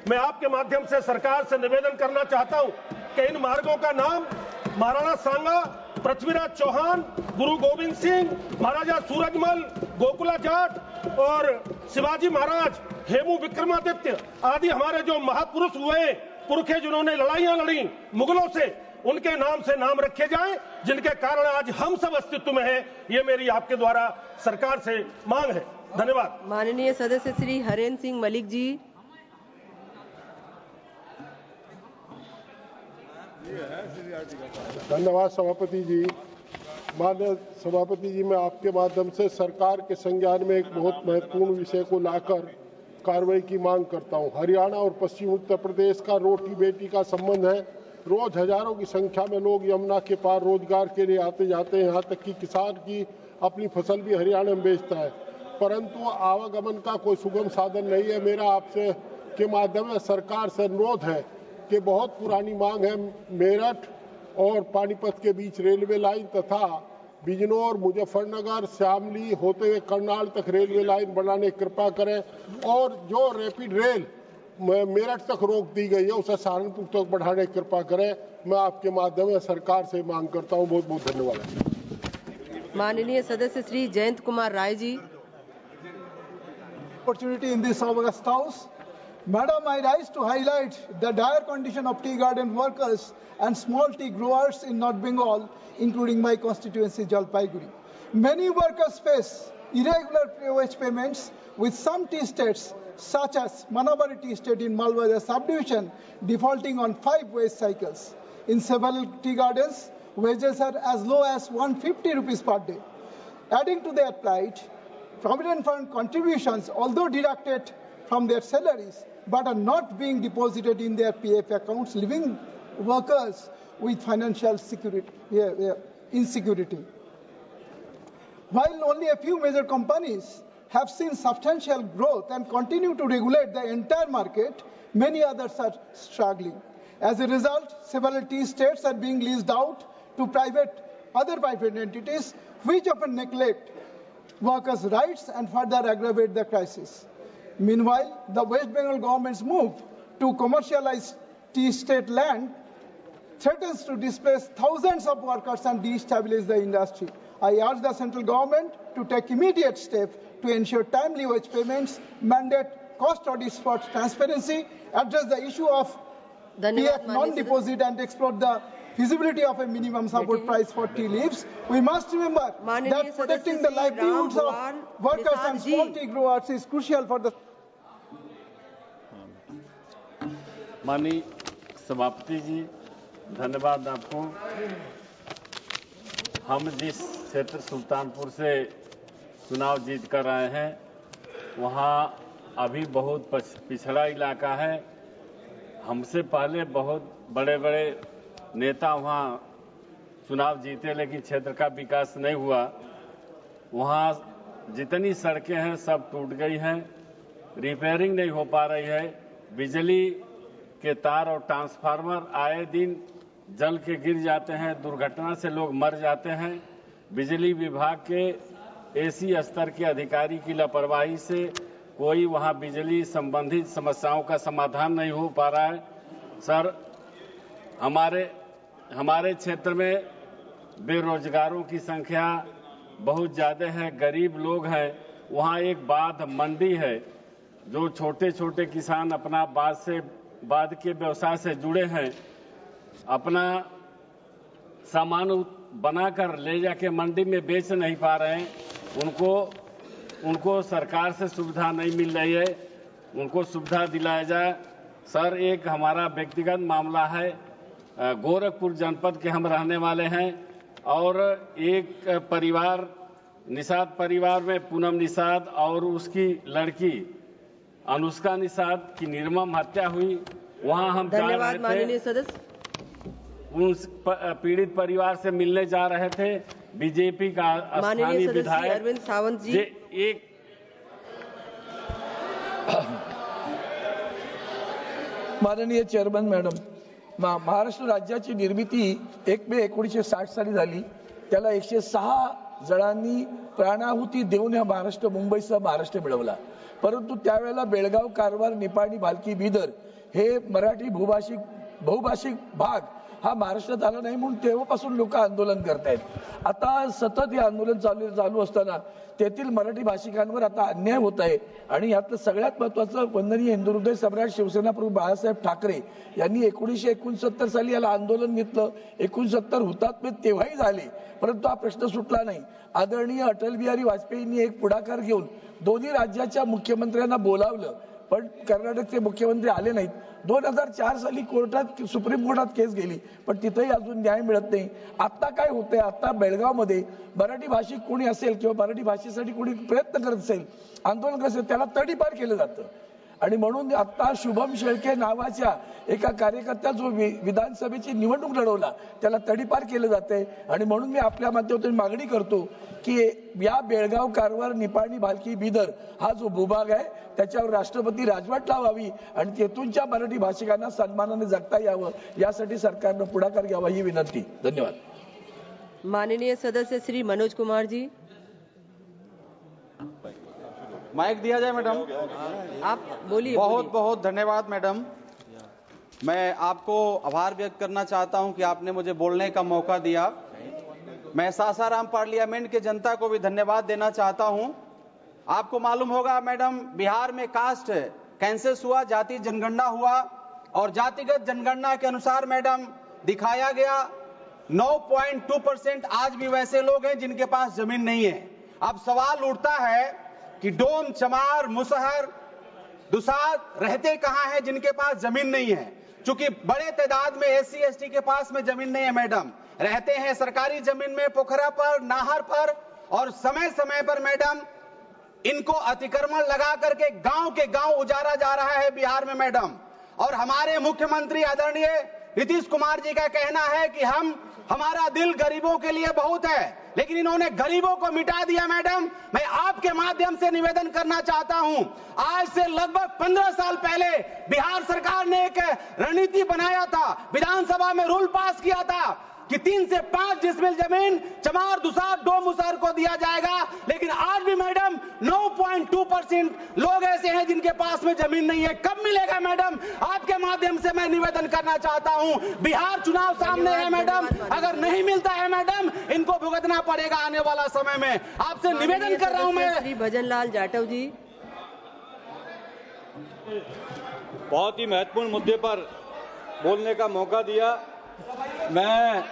मैं आपके माध्यम से सरकार से निवेदन करना चाहता हूं कि इन मार्गों का नाम महाराणा सांगा, पृथ्वीराज चौहान, गुरु गोविंद सिंह, महाराजा सूरजमल, गोकुला जाट और शिवाजी महाराज, हेमू विक्रमादित्य आदि हमारे जो महापुरुष हुए, पुरखे जिन्होंने लड़ाइयां लड़ी मुगलों से, उनके नाम से नाम रखे जाएं, जिनके कारण आज हम सब अस्तित्व में हैं। ये मेरी आपके द्वारा सरकार से मांग है। धन्यवाद। माननीय सदस्य श्री हरेंद्र सिंह मलिक जी। धन्यवाद सभापति जी। माननीय सभापति जी, मैं आपके माध्यम से सरकार के संज्ञान में एक बहुत महत्वपूर्ण विषय को लाकर कार्रवाई की मांग करता हूं। हरियाणा और पश्चिम उत्तर प्रदेश का रोटी बेटी का संबंध है। रोज हजारों की संख्या में लोग यमुना के पार रोजगार के लिए आते जाते हैं। यहाँ तक कि किसान की अपनी फसल भी हरियाणा में बेचता है, परंतु आवागमन का कोई सुगम साधन नहीं है। मेरा आपसे के माध्यम से सरकार से अनुरोध है कि बहुत पुरानी मांग है, मेरठ और पानीपत के बीच रेलवे लाइन तथा बिजनौर, मुजफ्फरनगर, शामली होते हुए करनाल तक रेलवे लाइन बनाने की कृपा करें, और जो रैपिड रेल मेरठ तक रोक दी गई है उसे सहारनपुर तक बढ़ाने की कृपा करें। मैं आपके माध्यम से सरकार से मांग करता हूं। बहुत बहुत धन्यवाद। माननीय सदस्य Shri Jayant Kumar Rai ji. Opportunity in this August House. Madam, I rise to highlight the dire condition of tea garden workers and small tea growers in North Bengal, including my constituency, Jalpaiguri. Many workers face irregular wage payments, with some tea states, such as Manabari Tea Estate in Malwa subdivision, defaulting on 5 wage cycles. In several tea gardens, wages are as low as 150 rupees per day. Adding to their plight, Provident Fund contributions, although deducted from their salaries, but are not being deposited in their PF accounts, leaving workers with financial insecurity. While only a few major companies have seen substantial growth and continue to regulate the entire market, many others are struggling. As a result, several tea estates are being leased out to other private entities, which often neglect workers' rights and further aggravate the crisis. Meanwhile, the West Bengal government's move to commercialize tea estate land threatens to displace thousands of workers and destabilize the industry. I urge the central government to take immediate steps to ensure timely wage payments, mandate cost audits for transparency, address the issue of PF non-deposit, and explore the feasibility of a minimum support price for tea leaves. We must remember that protecting the livelihoods of workers and small tea growers is crucial for the. माननीय सभापति जी, धन्यवाद आपको। हम जिस क्षेत्र सुल्तानपुर से चुनाव जीत कर आए हैं, वहाँ अभी बहुत पिछड़ा इलाका है। हमसे पहले बहुत बड़े बड़े नेता वहां चुनाव जीते लेकिन क्षेत्र का विकास नहीं हुआ। वहां जितनी सड़कें हैं सब टूट गई हैं, रिपेयरिंग नहीं हो पा रही है, बिजली के तार और ट्रांसफार्मर आए दिन जल के गिर जाते हैं, दुर्घटना से लोग मर जाते हैं। बिजली विभाग के एसी स्तर के अधिकारी की लापरवाही से कोई वहां बिजली संबंधित समस्याओं का समाधान नहीं हो पा रहा है। सर, हमारे क्षेत्र में बेरोजगारों की संख्या बहुत ज्यादा है, गरीब लोग हैं। वहां एक बाध मंडी है, जो छोटे छोटे किसान अपना बाध के व्यवसाय से जुड़े हैं, अपना सामान बनाकर ले जाके मंडी में बेच नहीं पा रहे हैं। उनको सरकार से सुविधा नहीं मिल रही है, उनको सुविधा दिलाया जाए। सर, एक हमारा व्यक्तिगत मामला है, गोरखपुर जनपद के हम रहने वाले हैं और एक परिवार निषाद परिवार में पूनम निषाद और उसकी लड़की अनुष्का निषाद की निर्मम हत्या हुई। वहां हम धन्यवाद माननीय सदस्य। उस पीड़ित परिवार से मिलने जा रहे थे। बीजेपी का स्थानीय विधायक अरविंद सावंत जी एक माननीय चेअरमन मॅडम, महाराष्ट्र राज्याची निर्मिती 1 मे 1960 साली झाली। त्याला 106 जणांनी प्राणाहुती देऊन या मुंबईसह महाराष्ट्र मिळवला। परंतु त्यावेळेला बेळगाव, कारवार, निपाणी, भालकी, बिदर हे मराठी बहुभाषिक भाग हा महाराष्ट्रात आला नाही म्हणून तेव्हापासून लोक आंदोलन करतायत। आता सतत हे आंदोलन चालू असताना तेथील मराठी भाषिकांवर आता अन्याय होत आहे आणि यातलं सगळ्यात महत्त्वाचं वंदनीय हिंदुहृदय सम्राट शिवसेना प्रमुख बाळासाहेब ठाकरे यांनी 1969 साली याला आंदोलन घेतलं। 69 हुतात्मे तेव्हाही झाले, परंतु हा प्रश्न सुटला नाही। आदरणीय अटल बिहारी वाजपेयींनी एक पुढाकार घेऊन दोन्ही राज्याच्या मुख्यमंत्र्यांना बोलावलं, पण कर्नाटकचे मुख्यमंत्री आले नाहीत। 2004 साली सुप्रीम कोर्टात केस गेली, पण तिथेही अजून न्याय मिळत नाही। आता काय होतंय, आता बेळगावमध्ये मराठी भाषिक कोणी असेल किंवा मराठी भाषेसाठी कोणी प्रयत्न करत असेल, आंदोलन करत असेल, त्याला तडीपार केलं जातं। आणि म्हणून आता शुभम शेळके नावाच्या एका कार्यकर्त्या जो विधानसभेची निवडणूक लढवला त्याला तडीपार केलं जाते। आणि म्हणून मी आपल्या माध्यमातून मागणी करतो की या बेळगाव, कारवार, निपाणी, भालकी, बिदर हा जो भूभाग आहे त्याच्यावर राष्ट्रपती राजवट लावावी आणि तेथूनच्या मराठी भाषिकांना सन्मानाने जगता यावं, यासाठी सरकारनं पुढाकार घ्यावा ही विनंती। धन्यवाद। माननीय सदस्य श्री मनोज कुमार जी। माइक दिया जाए मैडम। आप बोलिए। बहुत धन्यवाद मैडम। मैं आपको आभार व्यक्त करना चाहता हूं कि आपने मुझे बोलने का मौका दिया। मैं सासाराम पार्लियामेंट के जनता को भी धन्यवाद देना चाहता हूं। आपको मालूम होगा मैडम, बिहार में कास्ट सेंसस हुआ, जाति जनगणना हुआ और जातिगत जनगणना के अनुसार मैडम दिखाया गया 9.2% आज भी वैसे लोग हैं जिनके पास जमीन नहीं है। अब सवाल उठता है कि डोम, चमार, मुसहर, दुसाद रहते कहां हैं जिनके पास जमीन नहीं है। चूंकि बड़े तादाद में SC ST के पास में जमीन नहीं है मैडम, रहते हैं सरकारी जमीन में, पोखरा पर, नाहर पर, और समय समय पर मैडम इनको अतिक्रमण लगा करके गांव उजारा जा रहा है बिहार में मैडम। और हमारे मुख्यमंत्री आदरणीय नीतीश कुमार जी का कहना है कि हमारा दिल गरीबों के लिए बहुत है, लेकिन इन्होंने गरीबों को मिटा दिया मैडम। मैं आपके माध्यम से निवेदन करना चाहता हूं, आज से लगभग 15 साल पहले बिहार सरकार ने एक रणनीति बनाया था, विधानसभा में रूल पास किया था कि 3 से 5 डिसमिल जमीन चमार, दुसाद, डोम, मुसहर को दिया जाएगा। लेकिन आज भी मैडम 9.2% लोग ऐसे हैं जिनके पास में जमीन नहीं है। कब मिलेगा मैडम? आपके माध्यम से मैं निवेदन करना चाहता हूं। बिहार चुनाव सामने है मैडम, अगर नहीं मिलता है मैडम इनको भुगतना पड़ेगा आने वाला समय में। आपसे निवेदन कर रहा हूं मैं। श्री भजन लाल जाटव जी। बहुत ही महत्वपूर्ण मुद्दे पर बोलने का मौका दिया। मैं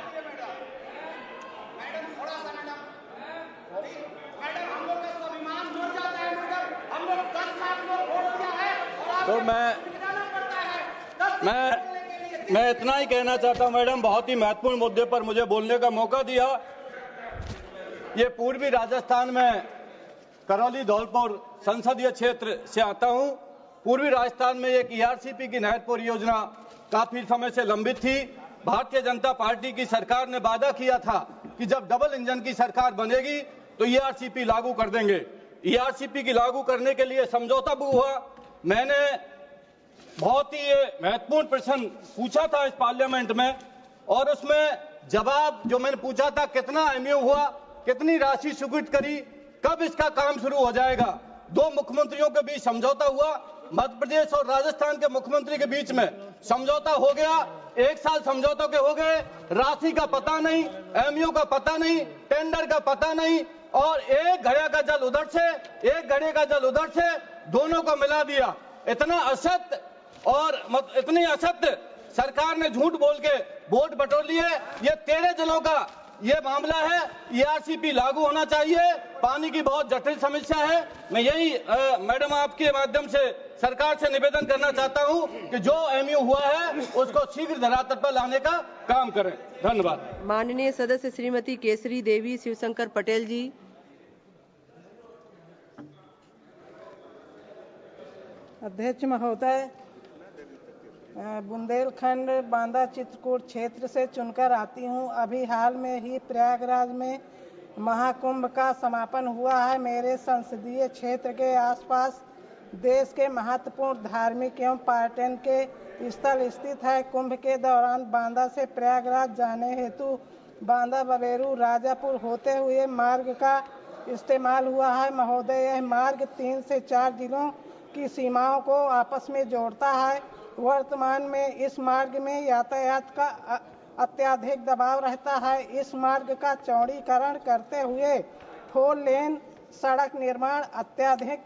इतना ही कहना चाहता हूं मैडम, बहुत ही महत्वपूर्ण मुद्दे पर मुझे बोलने का मौका दिया। ये पूर्वी राजस्थान में करौली धौलपुर संसदीय क्षेत्र से आता हूं। पूर्वी राजस्थान में एक ERCP की नहर परियोजना काफी समय से लंबित थी। भारतीय जनता पार्टी की सरकार ने वादा किया था कि जब डबल इंजन की सरकार बनेगी तो ईआरसीपी लागू कर देंगे। ईआरसीपी की लागू करने के लिए समझौता भी हुआ। मैंने बहुत ही महत्वपूर्ण प्रश्न पूछा था इस पार्लियामेंट में, और उसमें जवाब जो मैंने पूछा था, कितना एमयू हुआ, कितनी राशि स्वीकृत करी, कब इसका काम शुरू हो जाएगा। दो मुख्यमंत्रियों के बीच समझौता हुआ, मध्य प्रदेश और राजस्थान के मुख्यमंत्री के बीच में समझौता हो गया। 1 साल समझौतों के हो गए, राशि का पता नहीं, एमयू का पता नहीं, टेंडर का पता नहीं, और एक घड़े का जल उधर से, एक घड़े का जल उधर से, दोनों को मिला दिया। इतना असत्य और इतनी असत्य सरकार ने झूठ बोल के वोट बटोर लिए। ये 13 जिलों का ये मामला है। ईआरसीपी लागू होना चाहिए। पानी की बहुत जटिल समस्या है। मैं यही मैडम आपके माध्यम से सरकार से निवेदन करना चाहता हूं कि जो एमयू हुआ है उसको शीघ्र धरातल पर लाने का काम करें। धन्यवाद। माननीय सदस्य श्रीमती केसरी देवी शिवशंकर पटेल जी। अध्यक्ष महोदय, बुंदेलखंड बांदा चित्रकूट क्षेत्र से चुनकर आती हूं। अभी हाल में ही प्रयागराज में महाकुंभ का समापन हुआ है। मेरे संसदीय क्षेत्र के आसपास देश के महत्वपूर्ण धार्मिक एवं पर्यटन के स्थल स्थित है। कुंभ के दौरान बांदा से प्रयागराज जाने हेतु बांदा बबेरू राजापुर होते हुए मार्ग का इस्तेमाल हुआ है। महोदय, यह मार्ग 3 से 4 जिलों की सीमाओं को आपस में जोड़ता है। वर्तमान में इस मार्ग में यातायात का अत्यधिक दबाव रहता है। इस मार्ग का चौड़ीकरण करते हुए 4 लेन सड़क निर्माण अत्यधिक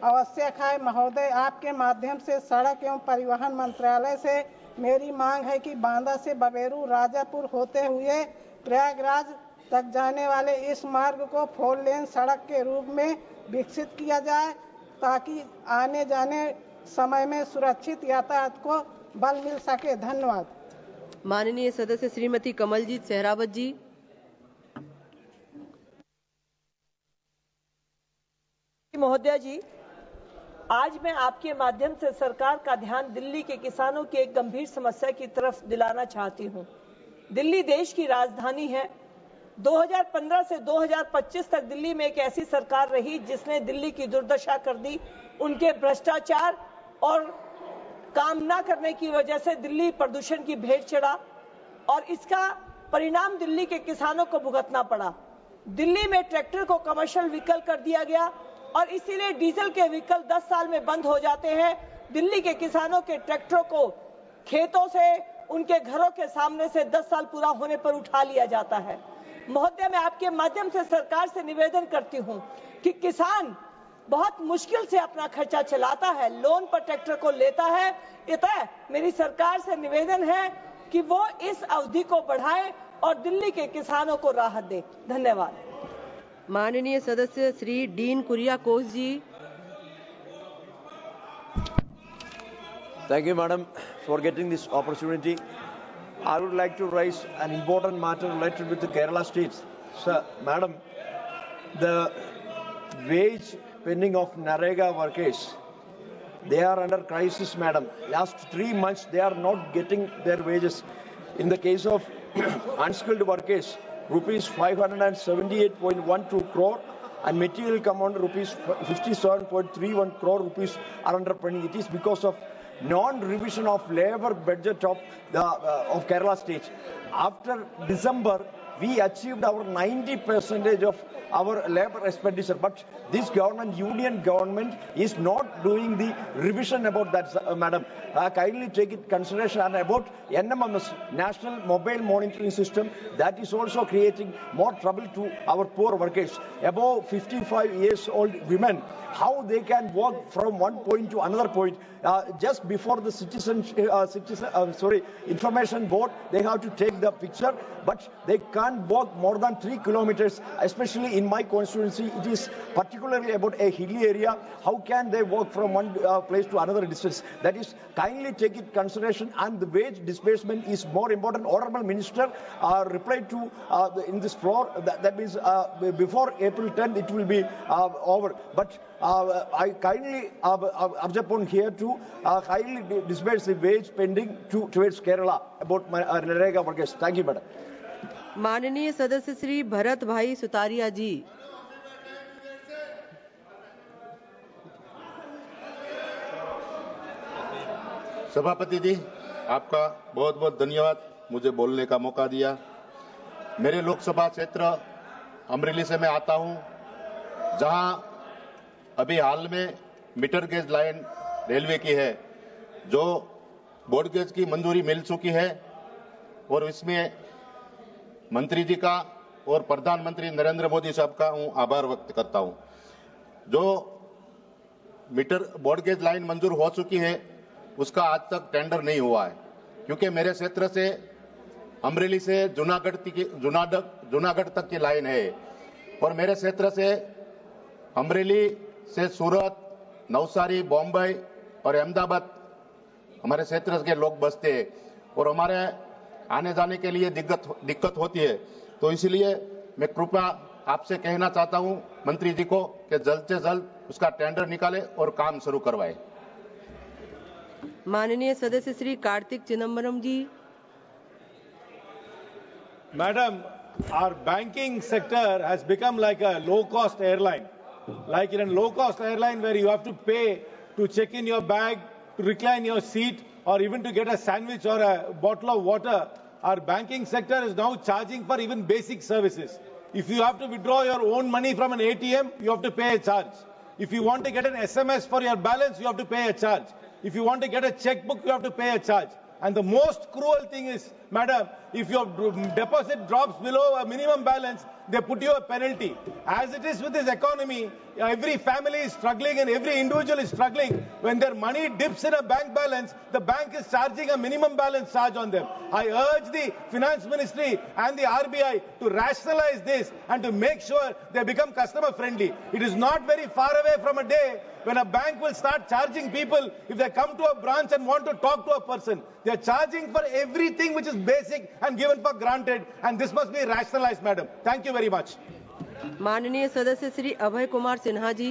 आवश्यक है। महोदय, आपके माध्यम से सड़क एवं परिवहन मंत्रालय से मेरी मांग है कि बांदा से बबेरू राजापुर होते हुए प्रयागराज तक जाने वाले इस मार्ग को 4 लेन सड़क के रूप में विकसित किया जाए, ताकि आने जाने समय में सुरक्षित यातायात को बल मिल सके। धन्यवाद। माननीय सदस्य श्रीमती कमलजीत सहरावत जी। महोदया जी, आज मैं आपके माध्यम से सरकार का ध्यान दिल्ली के किसानों की एक गंभीर समस्या की तरफ दिलाना चाहती हूं। दिल्ली देश की राजधानी है। 2015 से 2025 तक दिल्ली में एक ऐसी सरकार रही जिसने दिल्ली की दुर्दशा कर दी। उनके भ्रष्टाचार और काम न करने की वजह से दिल्ली प्रदूषण की भेंट चढ़ा और इसका परिणाम दिल्ली के किसानों को भुगतना पड़ा। दिल्ली में ट्रैक्टर को कमर्शियल व्हीकल कर दिया गया और इसीलिए डीजल के व्हीकल 10 साल में बंद हो जाते हैं। दिल्ली के किसानों के ट्रैक्टरों को खेतों से, उनके घरों के सामने से 10 साल पूरा होने पर उठा लिया जाता है। महोदय, मैं आपके माध्यम से सरकार से निवेदन करती हूं कि किसान बहुत मुश्किल से अपना खर्चा चलाता है, लोन पर ट्रैक्टर को लेता है। इतना मेरी सरकार से निवेदन है कि वो इस अवधि को बढ़ाए और दिल्ली के किसानों को राहत दे। धन्यवाद। माननीय सदस्य Shri Dean Kuriakose ji. Thank you, Madam, for getting this opportunity. I would like to raise an important matter related with the Kerala states. Sir, Madam, the wage pending of Narega workers, they are under crisis, Madam. Last 3 months, they are not getting their wages. In the case of unskilled workers, rupees 578.12 crore and material compound rupees 57.31 crore rupees are under pending. It is because of non-revision of labor budget of Kerala state. After December, we achieved our 90% of our labor expenditure, but this government, union government, is not doing the revision about that, Madam. Kindly take it consideration. And about NMMS, National Mobile Monitoring System, that is also creating more trouble to our poor workers. Above 55 years old women, how they can walk from one point to another point. Just before the information board, they have to take the picture, but they can't can't walk more than 3 kilometers, especially in my constituency. It is particularly about a hilly area. How can they walk from one place to another distance? That is, kindly take it consideration, and the wage disbursement is more important. Honorable Minister replied to in this floor, that means before April 10th it will be over. But I kindly urge upon here to kindly disburse the wage pending towards Kerala about my Narega workers. Thank you, madam. माननीय सदस्य श्री भरत भाई सुतारिया जी। सभापति जी, आपका बहुत बहुत धन्यवाद मुझे बोलने का मौका दिया। मेरे लोकसभा क्षेत्र अमरेली से मैं आता हूं, जहां अभी हाल में मीटर गेज लाइन रेलवे की है, जो बोर्ड गेज की मंजूरी मिल चुकी है, और इसमें मंत्री जी का और प्रधानमंत्री नरेंद्र मोदी साहब का आभार व्यक्त करता हूं। जो मीटर बोर्ड गेज लाइन मंजूर हो चुकी है, उसका आज तक टेंडर नहीं हुआ है, क्योंकि मेरे क्षेत्र से अमरेली से जूनागढ़ तक की लाइन है, और मेरे क्षेत्र से अमरेली से सूरत, नवसारी, बॉम्बे और अहमदाबाद हमारे क्षेत्र के लोग बसते हैं, और हमारे आने जाने के लिए दिक्कत होती है। तो इसलिए मैं कृपया आपसे कहना चाहता हूं मंत्री जी को कि जल्द से जल्द उसका टेंडर निकाले और काम शुरू करवाए। माननीय सदस्य श्री कार्तिक चिदम्बरम जी। Madam, our banking sector has become like a low-cost airline. Like in a low-cost airline where you have to pay to check in your bag, to recline your seat, or even to get a sandwich or a bottle of water, our banking sector is now charging for even basic services. If you have to withdraw your own money from an ATM, you have to pay a charge. If you want to get an SMS for your balance, you have to pay a charge. If you want to get a checkbook, you have to pay a charge. And the most cruel thing is, madam, if your deposit drops below a minimum balance, they put you a penalty. As it is with this economy, every family is struggling and every individual is struggling. When their money dips in a bank balance, the bank is charging a minimum balance charge on them. I urge the Finance Ministry and the RBI to rationalize this and to make sure they become customer friendly. It is not very far away from a day when a bank will start charging people if they come to a branch and want to talk to a person. They are charging for everything which is basic and given for granted, and this must be rationalized, madam. Thank you very much. माननीय सदस्य श्री अभय कुमार सिन्हा जी।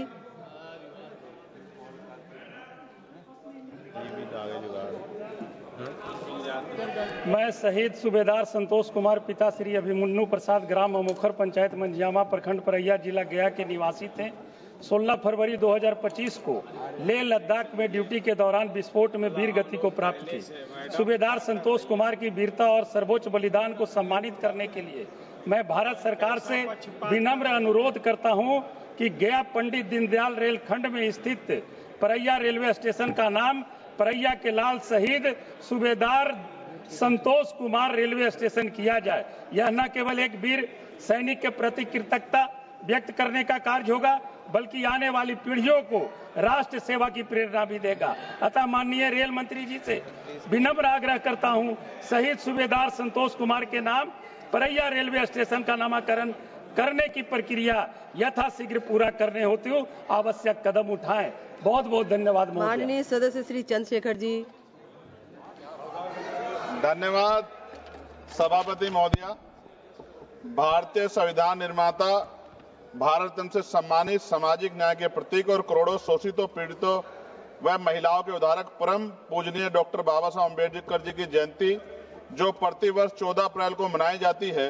मैं शहीद सूबेदार संतोष कुमार पिता श्री अभिमन्यु प्रसाद ग्राम अमोखर पंचायत मंजियामा प्रखंड परैया जिला गया के निवासी थे। 16 फरवरी 2025 को लेह लद्दाख में ड्यूटी के दौरान विस्फोट में वीर गति को प्राप्त थी। सूबेदार संतोष कुमार की वीरता और सर्वोच्च बलिदान को सम्मानित करने के लिए मैं भारत सरकार से विनम्र अनुरोध करता हूं कि गया पंडित दीनदयाल रेलखंड में स्थित परैया रेलवे स्टेशन का नाम परैया के लाल शहीद सूबेदार संतोष कुमार रेलवे स्टेशन किया जाए। यह न केवल एक वीर सैनिक के प्रति कृतज्ञता व्यक्त करने का कार्य होगा, बल्कि आने वाली पीढ़ियों को राष्ट्र सेवा की प्रेरणा भी देगा। अतः माननीय रेल मंत्री जी से विनम्र आग्रह करता हूं, शहीद सूबेदार संतोष कुमार के नाम परैया रेलवे स्टेशन का नामकरण करने की प्रक्रिया यथाशीघ्र पूरा करने होते हुए आवश्यक कदम उठाएं। बहुत बहुत धन्यवाद। माननीय सदस्य श्री चंद्रशेखर जी। धन्यवाद सभापति महोदया। भारतीय संविधान निर्माता भारत रत्न से सम्मानित सामाजिक न्याय के प्रतीक और करोड़ों शोषितों, पीड़ितों व महिलाओं के उद्धारक परम पूजनीय डॉक्टर बाबा साहब अम्बेडकर जी की जयंती जो प्रतिवर्ष 14 अप्रैल को मनाई जाती है।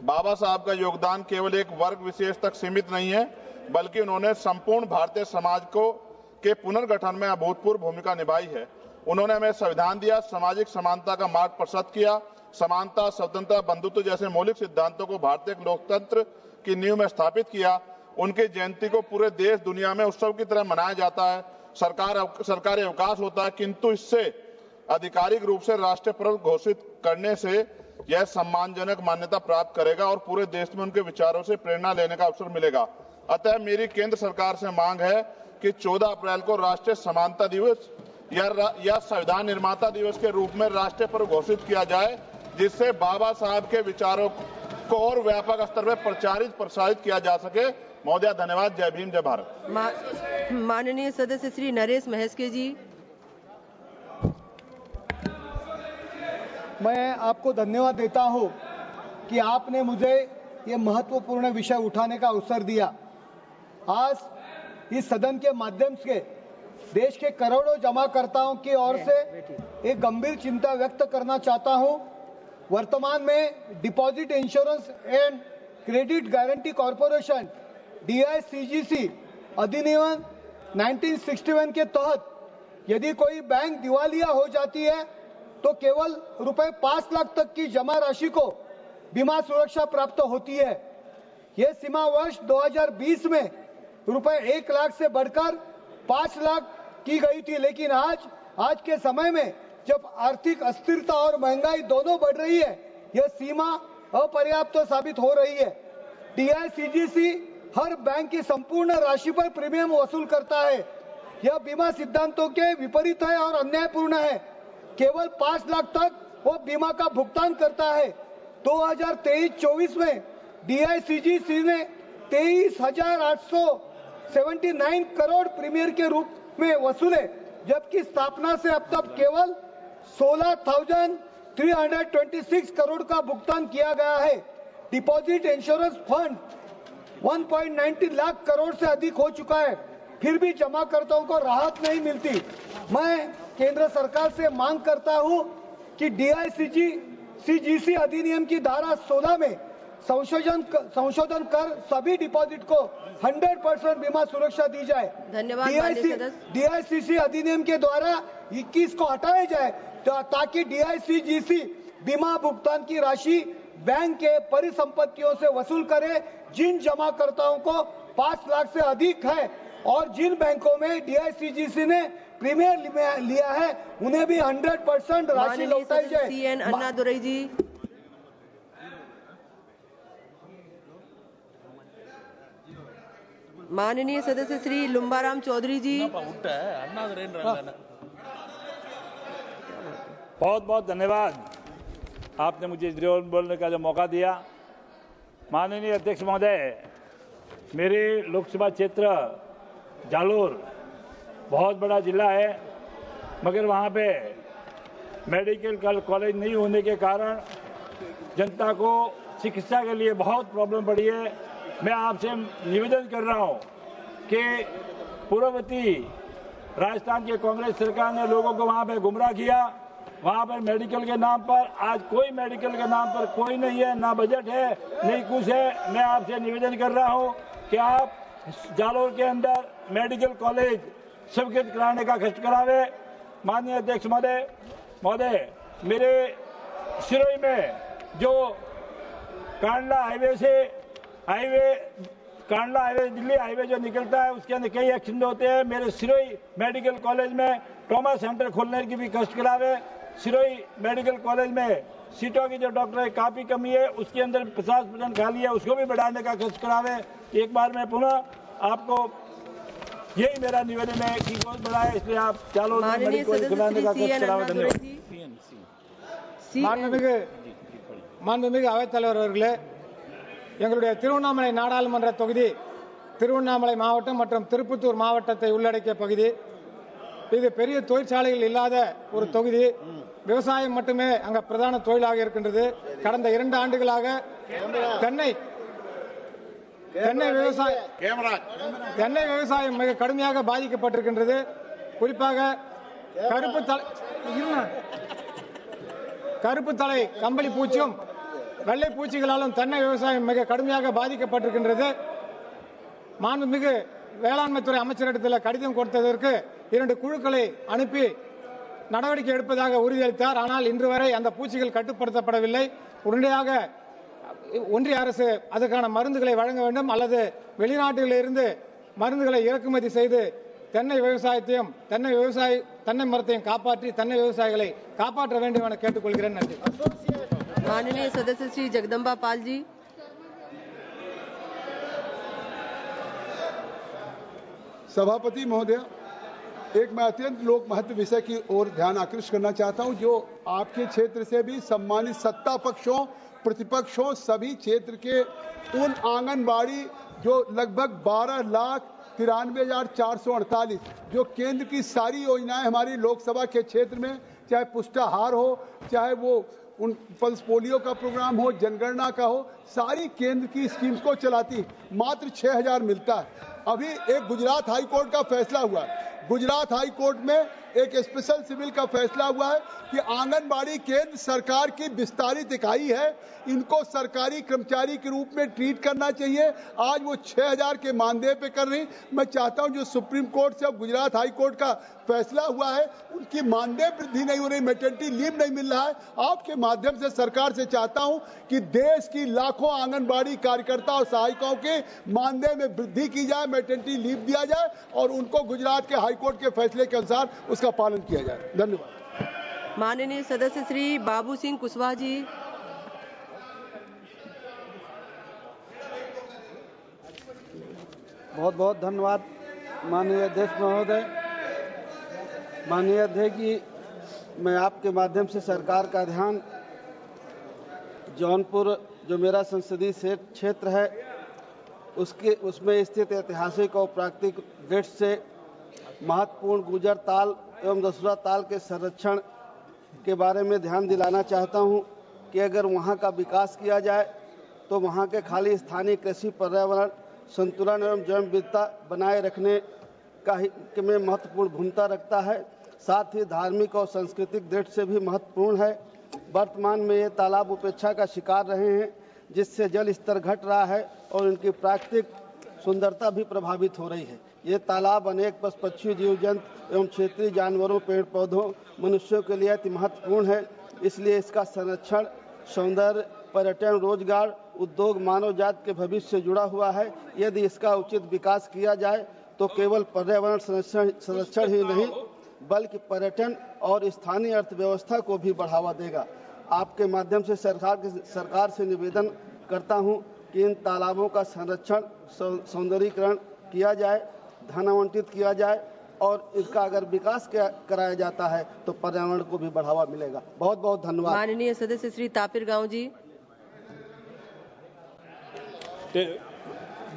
बाबा साहब का योगदान केवल एक वर्ग विशेष तक सीमित नहीं है, बल्कि उन्होंने संपूर्ण भारतीय समाज के पुनर्गठन में अभूतपूर्व भूमिका निभाई है। उन्होंने हमें संविधान दिया, सामाजिक समानता का मार्ग प्रशस्त किया, समानता, स्वतंत्रता, बंधुत्व जैसे मौलिक सिद्धांतों को भारतीय लोकतंत्र की नींव में स्थापित किया। उनकी जयंती को पूरे देश दुनिया में उत्सव की तरह मनाया जाता है, सरकारी अवकाश होता है, किंतु इससे आधिकारिक रूप से राष्ट्रीय पर्व घोषित करने से यह सम्मानजनक मान्यता प्राप्त करेगा और पूरे देश में उनके विचारों से प्रेरणा लेने का अवसर मिलेगा। अतः मेरी केंद्र सरकार से मांग है कि 14 अप्रैल को राष्ट्रीय समानता दिवस या संविधान निर्माता दिवस के रूप में राष्ट्रीय पर्व घोषित किया जाए, जिससे बाबा साहब के विचारों इसको और व्यापक स्तर पर प्रसारित किया जा सके। महोदय धन्यवाद। जय भीम, जय भारत। माननीय सदस्य श्री नरेश महस्के जी। मैं आपको धन्यवाद देता हूं कि आपने मुझे ये महत्वपूर्ण विषय उठाने का अवसर दिया। आज इस सदन के माध्यम से देश के करोड़ों जमाकर्ताओं की ओर से एक गंभीर चिंता व्यक्त करना चाहता हूं। वर्तमान में deposit insurance and credit guarantee corporation DICGC अधिनियम 1961 के तहत यदि कोई बैंक दिवालिया हो जाती है तो केवल रुपए 5 लाख तक की जमा राशि को बीमा सुरक्षा प्राप्त होती है। यह सीमा वर्ष 2020 में रुपए 1 लाख से बढ़कर 5 लाख की गई थी, लेकिन आज के समय में जब आर्थिक अस्थिरता और महंगाई दोनों बढ़ रही है, यह सीमा अपर्याप्त साबित हो रही है। DICGC हर बैंक की संपूर्ण राशि पर प्रीमियम वसूल करता है। यह बीमा सिद्धांतों के विपरीत है और अन्यायपूर्ण है। केवल 5 लाख तक वो बीमा का भुगतान करता है। 2023-24 में DICGC ने 23,879 करोड़ प्रीमियम के रूप में वसूले, जबकि स्थापना से अब तक केवल 16,326 करोड़ का भुगतान किया गया है। Deposit insurance fund 1.90 lakh crore से अधिक हो चुका है, फिर भी जमाकर्ताओं को राहत नहीं मिलती। मैं केंद्र सरकार से मांग करता हूं कि DICGC अधिनियम की धारा 16 में संशोधन कर सभी डिपॉजिट को 100% बीमा सुरक्षा दी जाए। धन्यवाद। DICC अधिनियम के द्वारा 21 को हटाया जाए ताकि DICGC बीमा भुगतान की राशि बैंक के परिसंपत्तियों से वसूल करे जिन जमाकर्ताओं को 5 लाख से अधिक है, और जिन बैंकों में DICGC ने प्रीमियम लिया है उन्हें भी 100% राशि लौटाई जाए। CN अन्नादुरई जी। माननीय सदस्य श्री लुम्बाराम चौधरी जी। बहुत बहुत धन्यवाद, आपने मुझे बोलने का जो मौका दिया। माननीय अध्यक्ष महोदय, मेरे लोकसभा क्षेत्र जालोर बहुत बड़ा जिला है, मगर वहाँ पे मेडिकल कॉलेज नहीं होने के कारण जनता को चिकित्सा के लिए बहुत प्रॉब्लम पड़ी है। मैं आपसे निवेदन कर रहा हूँ कि पूर्ववर्ती राजस्थान के कांग्रेस सरकार ने लोगों को वहाँ पे गुमराह किया। वहाँ पर मेडिकल के नाम पर आज कोई मेडिकल के नाम पर कोई नहीं है, ना बजट है, नहीं कुछ है। मैं आपसे निवेदन कर रहा हूँ कि आप जालोर के अंदर मेडिकल कॉलेज स्वीकृत कराने का कष्ट करावे। माननीय अध्यक्ष महोदय, मेरे सिरोही में जो कांडला हाईवे दिल्ली हाईवे जो निकलता है उसके अंदर कई एक्सीडेंट होते हैं। मेरे सिरोही मेडिकल कॉलेज में ट्रॉमा सेंटर खोलने की भी कष्ट करावे। सिरोही मेडिकल कॉलेज में सीटों की जो डॉक्टर की काफी कमी है, उसके अंदर 50% खाली है, उसको भी बढ़ाने का कष्ट करावे। एक बार मैं पुनः आपको यही मेरा निवेदन है कि बहुत बड़ा है, इसलिए आप चालो मेडिकल कॉलेज खुलाने का कष्ट करावे। धन्यवाद। மாண்புமிகு அவைத்தலைவர் அவர்களே, எங்களுடைய திருவண்ணாமலை நாடாளுமன்ற தொகுதி திருவண்ணாமலை மாவட்டம் மற்றும் திருப்பத்தூர் மாவட்டத்தை உள்ளடக்கிய பகுதி. இது பெரிய தொழிற்சாலைகள் இல்லாத ஒரு தொகுதி. விவசாயம் மட்டுமே அங்க பிரதான தொழிலாக இருக்கின்றது. கடந்த 2 ஆண்டுகளாக தென்னை விவசாயம் மிக கடுமையாக பாதிக்கப்பட்டிருக்கின்றது. குறிப்பாக கருப்பு தலை கம்பளி பூச்சியும் வெள்ளை பூச்சிகளாலும் தென்னை விவசாயம் மிக கடுமையாக பாதிக்கப்பட்டிருக்கின்றது. மாண்புமிகு வேளாண்மைத்துறை அமைச்சரிடத்தில் கடிதம் கொடுத்ததற்கு 2 குழுக்களை அனுப்பி நடவடிக்கை எடுப்பதாக உறுதியளித்தார். ஆனால் இன்று வரை அந்த பூச்சிகள் கட்டுப்படுத்தப்படவில்லை. உடனடியாக ஒன்றிய அரசு அதற்கான மருந்துகளை வழங்க வேண்டும், அல்லது வெளிநாட்டிலிருந்து மருந்துகளை இறக்குமதி செய்து தென்னை விவசாயத்தையும் தென்னை மரத்தையும் காப்பாற்றி தென்னை விவசாயிகளை காப்பாற்ற வேண்டும் என கேட்டுக்கொள்கிறேன். நன்றி. माननीय सदस्य श्री जगदम्बा पाल जी। सभापति महोदय, एक मैं अत्यंत लोक महत्व विषय की ओर ध्यान आकृष्ट करना चाहता हूं, जो आपके क्षेत्र से भी सम्मानित सत्ता पक्षों प्रतिपक्षों सभी क्षेत्र के उन आंगनबाड़ी जो लगभग 12,93,448 जो केंद्र की सारी योजनाएं हमारी लोकसभा के क्षेत्र में, चाहे पुष्टाहार हो, चाहे वो उन पल्स पोलियो का प्रोग्राम हो, जनगणना का हो, सारी केंद्र की स्कीम्स को चलाती मात्र 6,000 मिलता है। अभी एक गुजरात हाई कोर्ट का फैसला हुआ है, गुजरात हाई कोर्ट में एक स्पेशल सिविल का फैसला हुआ है कि आंगनबाड़ी केंद्र सरकार की विस्तारित इकाई है, इनको सरकारी कर्मचारी के रूप में ट्रीट करना चाहिए। आज वो 6,000 के मानदेय पे कर रही। मैं चाहता हूं जो सुप्रीम कोर्ट से अब गुजरात हाई कोर्ट का फैसला हुआ है, उनकी मानदेय वृद्धि नहीं हो रही, मैटरनिटी लीव नहीं मिल रहा है। आपके माध्यम से सरकार से चाहता हूं कि देश की लाखों आंगनबाड़ी कार्यकर्ता और सहायिकाओं के मानदेय में वृद्धि की जाए, मैटरनिटी लीव दिया जाए और उनको गुजरात के हाईकोर्ट के फैसले के अनुसार उसका पालन किया जाए। धन्यवाद। माननीय सदस्य श्री बाबू सिंह कुशवाहा जी। बहुत बहुत धन्यवाद माननीय अध्यक्ष महोदय। माननीय अध्यक्ष जी, मैं आपके माध्यम से सरकार का ध्यान जौनपुर जो मेरा संसदीय क्षेत्र है उसमें स्थित ऐतिहासिक और प्राकृतिक दृष्टि से महत्वपूर्ण गुजर ताल एवं दसुरा ताल के संरक्षण के बारे में ध्यान दिलाना चाहता हूं कि अगर वहां का विकास किया जाए तो वहां के खाली स्थानीय कृषि पर्यावरण संतुलन एवं जैव विविधता बनाए रखने में महत्वपूर्ण भूमिका रखता है, साथ ही धार्मिक और सांस्कृतिक दृष्टि से भी महत्वपूर्ण है। वर्तमान में ये तालाब उपेक्षा का शिकार रहे हैं, जिससे जल स्तर घट रहा है और इनकी प्राकृतिक सुंदरता भी प्रभावित हो रही है। ये तालाब अनेक पशु पक्षी, जीव जंतु एवं क्षेत्रीय जानवरों, पेड़ पौधों, मनुष्यों के लिए अति महत्वपूर्ण है। इसलिए इसका संरक्षण, सौंदर्य, पर्यटन, रोजगार, उद्योग, मानव जाति के भविष्य से जुड़ा हुआ है। यदि इसका उचित विकास किया जाए तो केवल पर्यावरण संरक्षण ही नहीं बल्कि पर्यटन और स्थानीय अर्थव्यवस्था को भी बढ़ावा देगा। आपके माध्यम से सरकार से निवेदन करता हूं कि इन तालाबों का संरक्षण, सौंदर्यीकरण किया जाए, धन आवंटित किया जाए और इसका अगर विकास कराया जाता है तो पर्यावरण को भी बढ़ावा मिलेगा। बहुत बहुत धन्यवाद। माननीय सदस्य श्री तापिर गांव जी।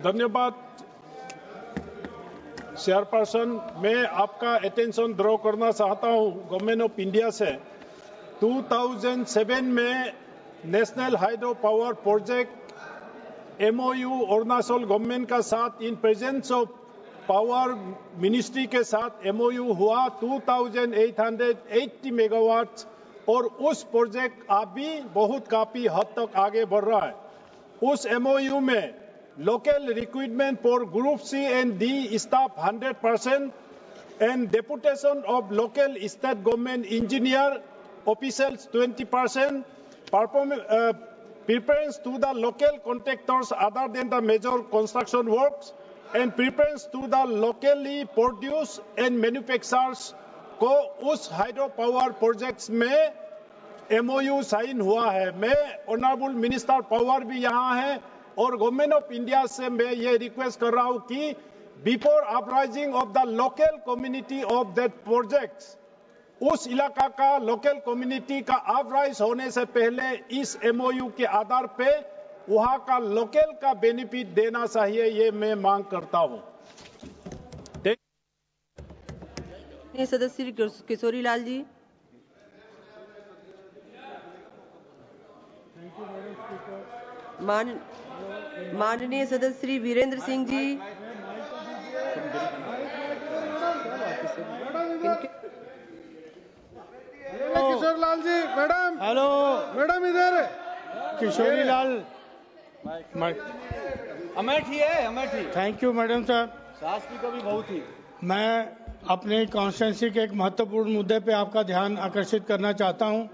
धन्यवाद चेयरपर्सन। मैं आपका अटेंशन ड्रॉ करना चाहता हूं गवर्नमेंट ऑफ इंडिया से 2007 में national hydro power project MOU Arunachal government का साथ in presence of power ministry के साथ MOU हुआ 2880 मेगावाट और उस प्रोजेक्ट अभी बहुत काफी हद तक आगे बढ़ रहा है। उस MOU में local recruitment for Group C and D staff 100% and deputation of local state government engineer officials 20%, preference to the local contractors other than the major construction works and preference to the locally produced and manufacturers को उस hydro power projects में MOU sign हुआ है। मैं honourable minister power भी यहाँ है और गवर्नमेंट ऑफ इंडिया से मैं ये रिक्वेस्ट कर रहा हूँ कि before uprising of the local community of that projects, उस इलाका का लोकल कम्युनिटी का अपराइज होने से पहले इस MOU के आधार पे वहाँ का लोकल का बेनिफिट देना चाहिए, ये मैं मांग करता हूँ। सदस्य किशोरी लाल जी। माननीय सदस्य Shri Virendra Singh ji. Kishore Lal ji, madam. Hello madam, इधर किशोरी लाल। अमेठी है, Amethi. Thank you madam sir. सास की कभी बहुत ही। मैं अपने कॉन्स्टिट्यूंसी के एक महत्वपूर्ण मुद्दे पे आपका ध्यान आकर्षित करना चाहता हूं,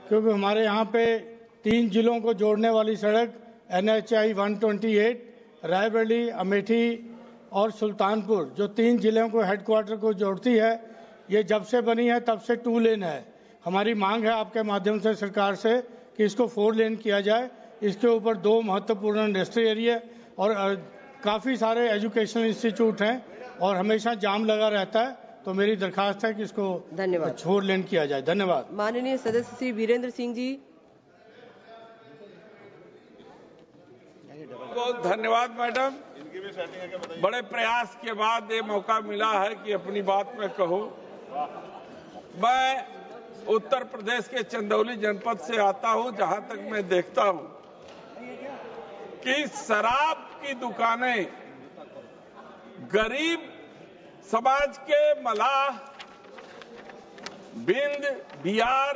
क्योंकि हमारे यहाँ पे 3 जिलों को जोड़ने वाली सड़क NHI 128 रायबरेली, अमेठी और सुल्तानपुर, जो 3 जिलों को हेडक्वार्टर को जोड़ती है, ये जब से बनी है तब से 2 लेन है। हमारी मांग है आपके माध्यम से सरकार से कि इसको 4 लेन किया जाए। इसके ऊपर 2 महत्वपूर्ण इंडस्ट्री एरिया और काफ़ी सारे एजुकेशनल इंस्टीट्यूट हैं और हमेशा जाम लगा रहता है, तो मेरी दरखास्त है कि इसको धन्यवाद 4 लेन किया जाए। धन्यवाद। माननीय सदस्य श्री वीरेंद्र सिंह जी। बहुत धन्यवाद मैडम। बड़े प्रयास के बाद ये मौका मिला है कि अपनी बात में कहूं। मैं उत्तर प्रदेश के चंदौली जनपद से आता हूं, जहां तक मैं देखता हूं कि शराब की दुकानें गरीब समाज के मलाह, बिंद, बिहार,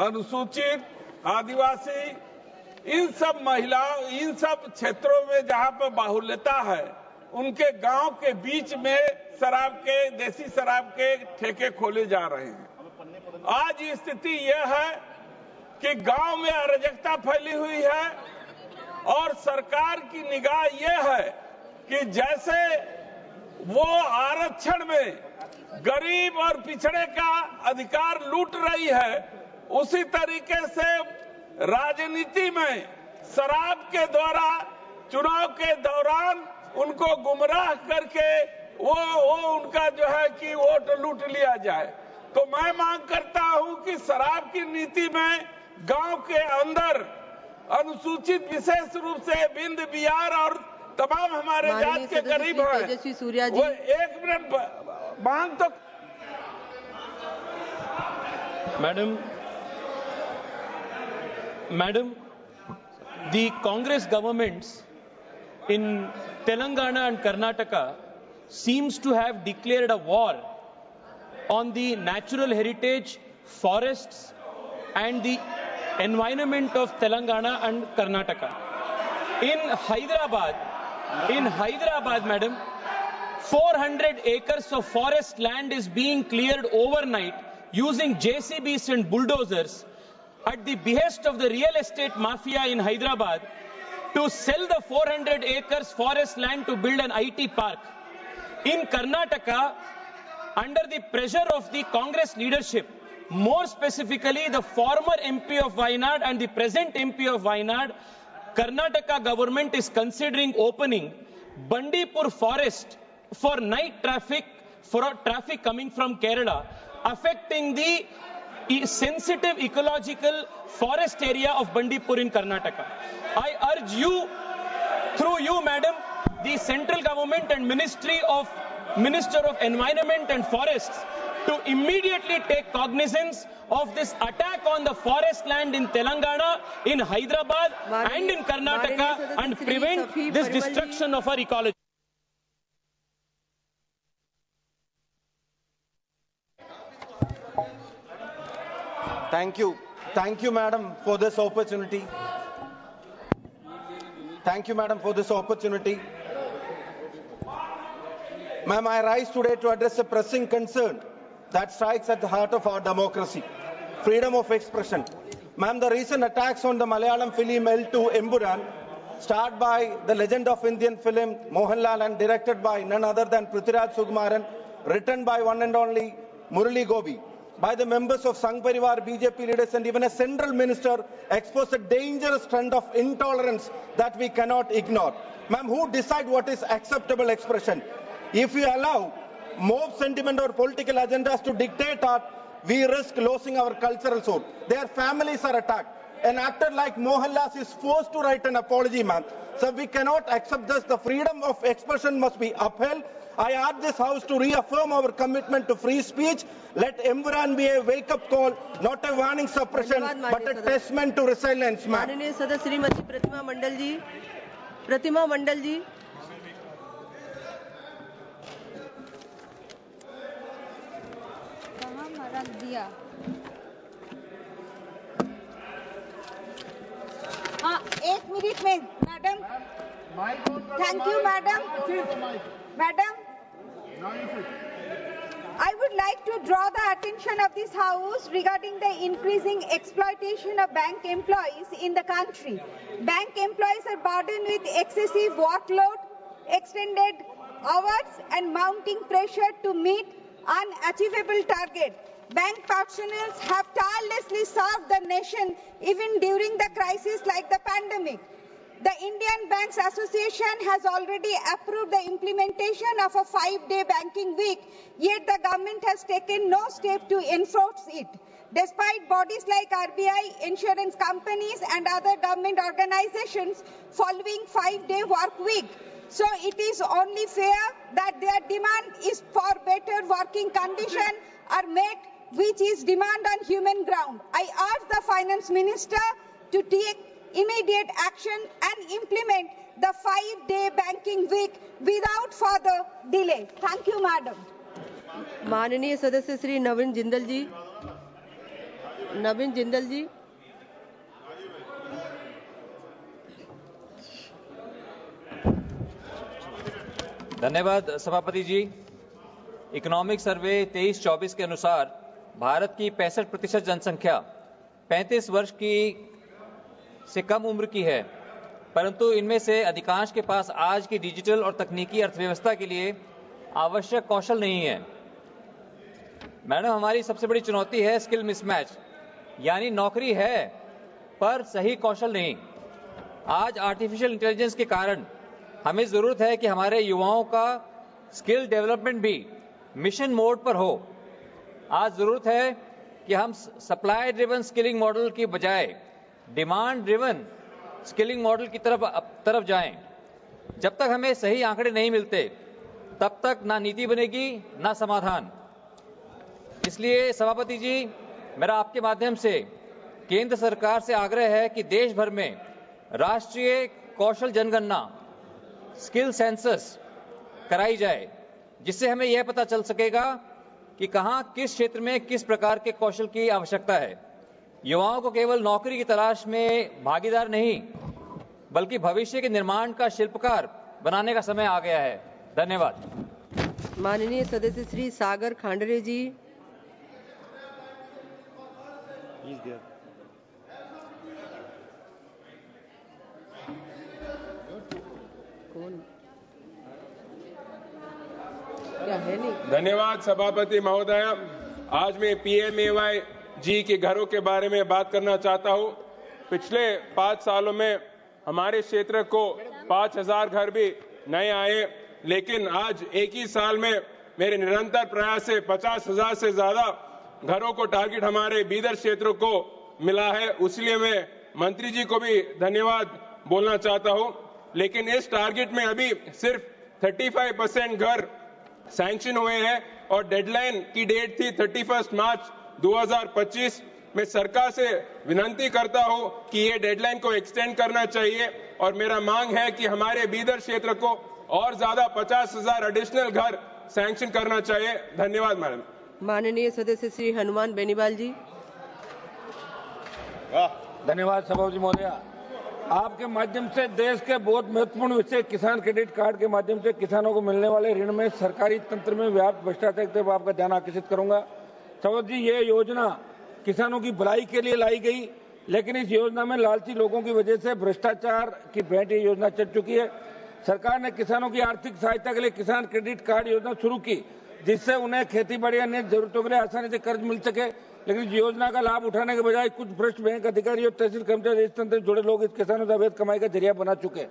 अनुसूचित, आदिवासी, इन सब महिलाओं, इन सब क्षेत्रों में जहां पर बाहुल्यता है, उनके गांव के बीच में शराब के, देसी शराब के ठेके खोले जा रहे हैं। आज स्थिति यह है कि गांव में अराजकता फैली हुई है और सरकार की निगाह यह है कि जैसे वो आरक्षण में गरीब और पिछड़े का अधिकार लूट रही है, उसी तरीके से राजनीति में शराब के द्वारा चुनाव के दौरान उनको गुमराह करके वो उनका जो है कि वोट लूट लिया जाए। तो मैं मांग करता हूं कि शराब की नीति में गांव के अंदर अनुसूचित, विशेष रूप से बिंद, बिहार और तमाम हमारे जात के गरीब हैं, तेजस्वी सूर्या जी, वो 1 मिनट मांग तो Madam, the Congress governments in Telangana and Karnataka seems to have declared a war on the natural heritage, forests and the environment of Telangana and Karnataka. In Hyderabad, madam, 400 acres of forest land is being cleared overnight using JCBs and bulldozers at the behest of the real estate mafia in Hyderabad to sell the 400 acres forest land to build an IT park. In Karnataka, under the pressure of the Congress leadership, more specifically the former MP of Wayanad and the present MP of Wayanad, Karnataka government is considering opening Bandipur forest for night traffic, for traffic coming from Kerala, affecting the sensitive ecological forest area of Bandipur in Karnataka. I urge you, through you, madam, the central government and Minister of Environment and Forests to immediately take cognizance of this attack on the forest land in Telangana, in Hyderabad and in Karnataka and prevent this destruction of our ecology. Thank you, madam, for this opportunity. Thank you, madam, for this opportunity. Ma'am, I rise today to address a pressing concern that strikes at the heart of our democracy, freedom of expression. Ma'am, the recent attacks on the Malayalam film L2 Emburan, starred by the legend of Indian film Mohanlal and directed by none other than Prithviraj Sukumaran, written by one and only Murali Gopi, by the members of Sangh Parivar, BJP leaders and even a central minister, expose a dangerous trend of intolerance that we cannot ignore. Ma'am, who decide what is acceptable expression? If we allow mob sentiment or political agendas to dictate art, we risk losing our cultural soul. Their families are attacked. An actor like Mohanlal is forced to write an apology, ma'am. So we cannot accept this. The freedom of expression must be upheld. I ask this House to reaffirm our commitment to free speech. Let Emburan be a wake-up call, not a warning suppression, but a testament to resilience, ma'am. माननीय सदस्य श्रीमती प्रतिमा मंडल जी, रख दिया। हाँ, 1 minute में madam. Thank you madam. I would like to draw the attention of this House regarding the increasing exploitation of bank employees in the country. Bank employees are burdened with excessive workload, extended hours and mounting pressure to meet unachievable targets. Bank personnel have tirelessly served the nation even during the crisis like the pandemic. The Indian Banks Association has already approved the implementation of a 5-day banking week, yet the government has taken no step to enforce it. Despite bodies like RBI, insurance companies and other government organizations following 5-day work week. So it is only fair that their demand is for better working conditions are met, which is demand on human ground. I urge the Finance Minister to take immediate action and implement the 5-day banking week without further delay. Thank you, Madam. माननीय सदस्य श्री नवीन जिंदल जी। धन्यवाद सभापति जी। Economic survey 23-24 के अनुसार भारत की 65% जनसंख्या 35 वर्ष की से कम उम्र की है, परंतु इनमें से अधिकांश के पास आज की डिजिटल और तकनीकी अर्थव्यवस्था के लिए आवश्यक कौशल नहीं है। मैडम, हमारी सबसे बड़ी चुनौती है स्किल मिसमैच, यानी नौकरी है पर सही कौशल नहीं। आज आर्टिफिशियल इंटेलिजेंस के कारण हमें जरूरत है कि हमारे युवाओं का स्किल डेवलपमेंट भी मिशन मोड पर हो। आज जरूरत है कि हम सप्लाई ड्रिवन स्किलिंग मॉडल की बजाय डिमांड ड्रिवन स्किलिंग मॉडल की तरफ जाएं। जब तक हमें सही आंकड़े नहीं मिलते तब तक ना नीति बनेगी ना समाधान। इसलिए सभापति जी, मेरा आपके माध्यम से केंद्र सरकार से आग्रह है कि देश भर में राष्ट्रीय कौशल जनगणना स्किल सेंसस कराई जाए, जिससे हमें यह पता चल सकेगा कि कहां किस क्षेत्र में किस प्रकार के कौशल की आवश्यकता है। युवाओं को केवल नौकरी की तलाश में भागीदार नहीं बल्कि भविष्य के निर्माण का शिल्पकार बनाने का समय आ गया है। धन्यवाद। माननीय सदस्य श्री सागर खांडरे जी। धन्यवाद सभापति महोदय। आज मैं PMAY जी के घरों के बारे में बात करना चाहता हूं। पिछले 5 सालों में हमारे क्षेत्र को 5000 घर भी नए आए, लेकिन आज एक ही साल में मेरे निरंतर प्रयास से 50,000 से ज्यादा घरों को टारगेट हमारे बीदर क्षेत्र को मिला है। इसलिए मैं मंत्री जी को भी धन्यवाद बोलना चाहता हूं। लेकिन इस टारगेट में अभी सिर्फ 35% घर सैंक्शन हुए हैं और डेडलाइन की डेट थी 31 मार्च 2025। मैं सरकार से विनती करता हूं कि ये डेडलाइन को एक्सटेंड करना चाहिए और मेरा मांग है कि हमारे बीदर क्षेत्र को और ज्यादा 50,000 एडिशनल घर सैंक्शन करना चाहिए। धन्यवाद मैडम। माननीय सदस्य श्री हनुमान बेनीवाल जी। धन्यवाद सभापति महोदय। आपके माध्यम से देश के बहुत महत्वपूर्ण विषय किसान क्रेडिट कार्ड के माध्यम से किसानों को मिलने वाले ऋण में सरकारी तंत्र में व्याप्त भ्रष्टाचार की तरफ आपका ध्यान आकर्षित करूंगा। सभापति जी, ये योजना किसानों की भलाई के लिए लाई गई, लेकिन इस योजना में लालची लोगों की वजह से भ्रष्टाचार की भेंट ये योजना चल चुकी है। सरकार ने किसानों की आर्थिक सहायता के लिए किसान क्रेडिट कार्ड योजना शुरू की, जिससे उन्हें खेती बाड़ी अन्य जरूरतों के लिए आसानी से कर्ज मिल सके। लेकिन इस योजना का लाभ उठाने के बजाय कुछ भ्रष्ट बैंक अधिकारी और तहसील कर्मचारी इस तंत्र से जुड़े लोग इस किसानों से अवैध कमाई का जरिया बना चुके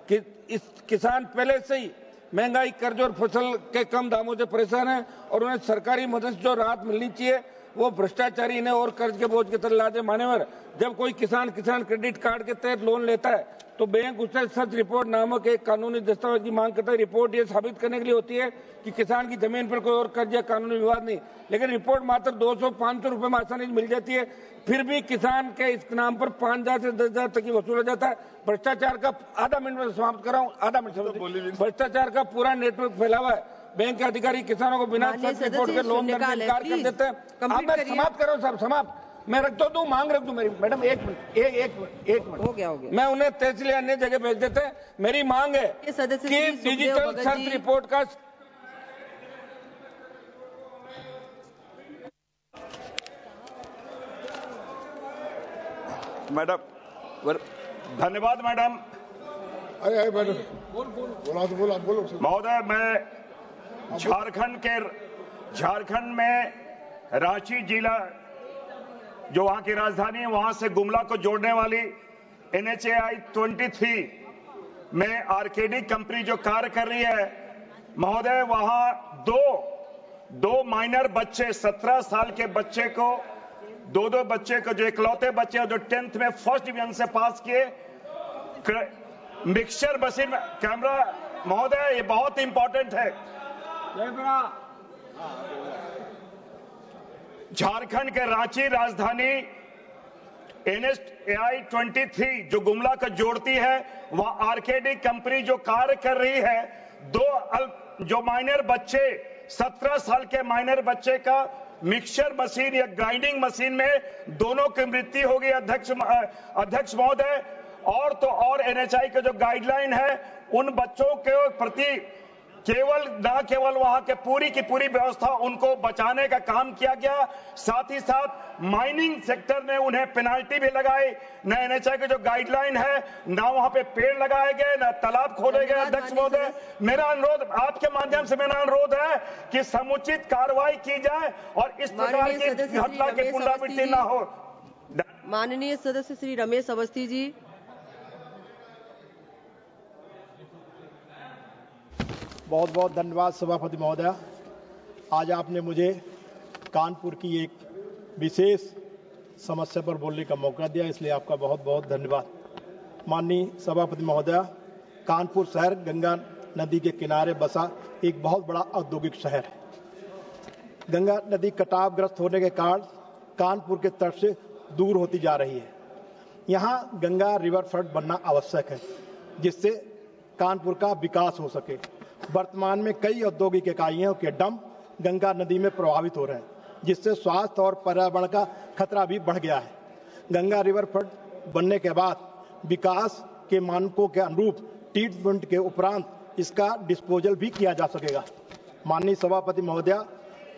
कि इस किसान पहले से ही महंगाई, कर्ज और फसल के कम दामों से परेशान है और उन्हें सरकारी मदद से जो राहत मिलनी चाहिए वो भ्रष्टाचारी इन्हें और कर्ज के बोझ की तरह लादे। मान्यवर, जब कोई किसान क्रेडिट कार्ड के तहत लोन लेता है तो बैंक उससे सच रिपोर्ट नामक एक कानूनी दस्तावेज की मांग करता है। रिपोर्ट ये साबित करने के लिए होती है कि किसान की जमीन पर कोई और कर्ज या कानूनी विवाद नहीं, लेकिन रिपोर्ट मात्र 200-500 रुपए में आसानी से मिल जाती है। फिर भी किसान के इस नाम पर 5,000 से 10,000 तक की वसूला जाता है। भ्रष्टाचार का आधा मिनट में समाप्त कर रहा हूँ, आधा मिनट। भ्रष्टाचार का पूरा नेटवर्क फैला हुआ है। बैंक के अधिकारी किसानों को बिना सच रिपोर्ट के लोन देने का इनकार कर देते हैं। अब मैं समाप्त कर रहा हूँ साहब, समाप्त। मैं रख तो दूं, मांग रख दूं मेरी। मैडम एक मिनट हो गया। मैं उन्हें तहसील अन्य जगह भेज देते हैं। मेरी मांग है कि डिजिटल सर्च रिपोर्ट का मैडम। धन्यवाद मैडम। बोलो महोदय, मैं झारखंड में रांची जिला जो वहां की राजधानी है, वहां से गुमला को जोड़ने वाली NHAI 23 में आरकेडी कंपनी जो कार्य कर रही है महोदय, वहां दो माइनर बच्चे 17 साल के बच्चे को दो बच्चे को, जो इकलौते बच्चे जो 10th में फर्स्ट डिवीजन से पास किए, मिक्सचर मशीन में। कैमरा महोदय, ये बहुत इंपॉर्टेंट है। झारखंड के रांची राजधानी NHAI 23 जो गुमला को जोड़ती है, वह आरकेडी कंपनी जो कार्य कर रही है, जो माइनर बच्चे 17 साल के माइनर बच्चे का मिक्सचर मशीन या ग्राइंडिंग मशीन में दोनों की मृत्यु हो गई। अध्यक्ष महोदय, और तो और NHAI का जो गाइडलाइन है, उन बच्चों के प्रति केवल वहां के पूरी की पूरी व्यवस्था उनको बचाने का काम किया गया। साथ ही साथ माइनिंग सेक्टर ने उन्हें पेनाल्टी भी लगाई। न NHAI के जो गाइडलाइन है, ना वहां पे पेड़ लगाए गए, ना तालाब खोले गए। अध्यक्ष महोदय, मेरा अनुरोध, आपके माध्यम से मेरा अनुरोध है कि समुचित कार्रवाई की जाए और इस प्रकार की घटना की पुनरावृत्ति न हो। माननीय सदस्य श्री रमेश अवस्थी जी। बहुत बहुत धन्यवाद सभापति महोदय। आज आपने मुझे कानपुर की एक विशेष समस्या पर बोलने का मौका दिया, इसलिए आपका बहुत बहुत धन्यवाद। माननीय सभापति महोदय, कानपुर शहर गंगा नदी के किनारे बसा एक बहुत बड़ा औद्योगिक शहर है। गंगा नदी कटावग्रस्त होने के कारण कानपुर के तट से दूर होती जा रही है। यहाँ गंगा रिवर फ्रंट बनना आवश्यक है, जिससे कानपुर का विकास हो सके। वर्तमान में कई औद्योगिक इकाइयों के डंप गंगा नदी में प्रभावित हो रहे हैं, जिससे स्वास्थ्य और पर्यावरण का खतरा भी बढ़ गया है। गंगा रिवर फ्रंट बनने के बाद विकास के मानकों के अनुरूप ट्रीटमेंट के उपरांत इसका डिस्पोजल भी किया जा सकेगा। माननीय सभापति महोदय,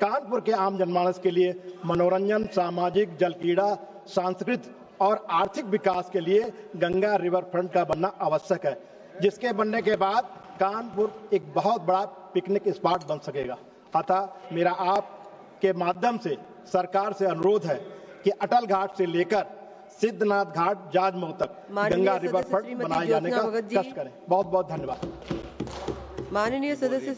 कानपुर के आम जनमानस के लिए मनोरंजन, सामाजिक, जल क्रीड़ा, सांस्कृतिक और आर्थिक विकास के लिए गंगा रिवर फ्रंट का बनना आवश्यक है, जिसके बनने के बाद कानपुर एक बहुत बड़ा पिकनिक स्पॉट बन सकेगा। अतः मेरा आपके माध्यम से सरकार से अनुरोध है कि अटल घाट से लेकर सिद्धनाथ घाट जाजमऊ तक गंगा रिवर फ्रंट बनाए जाने का कष्ट करें। बहुत बहुत धन्यवाद। माननीय सदस्य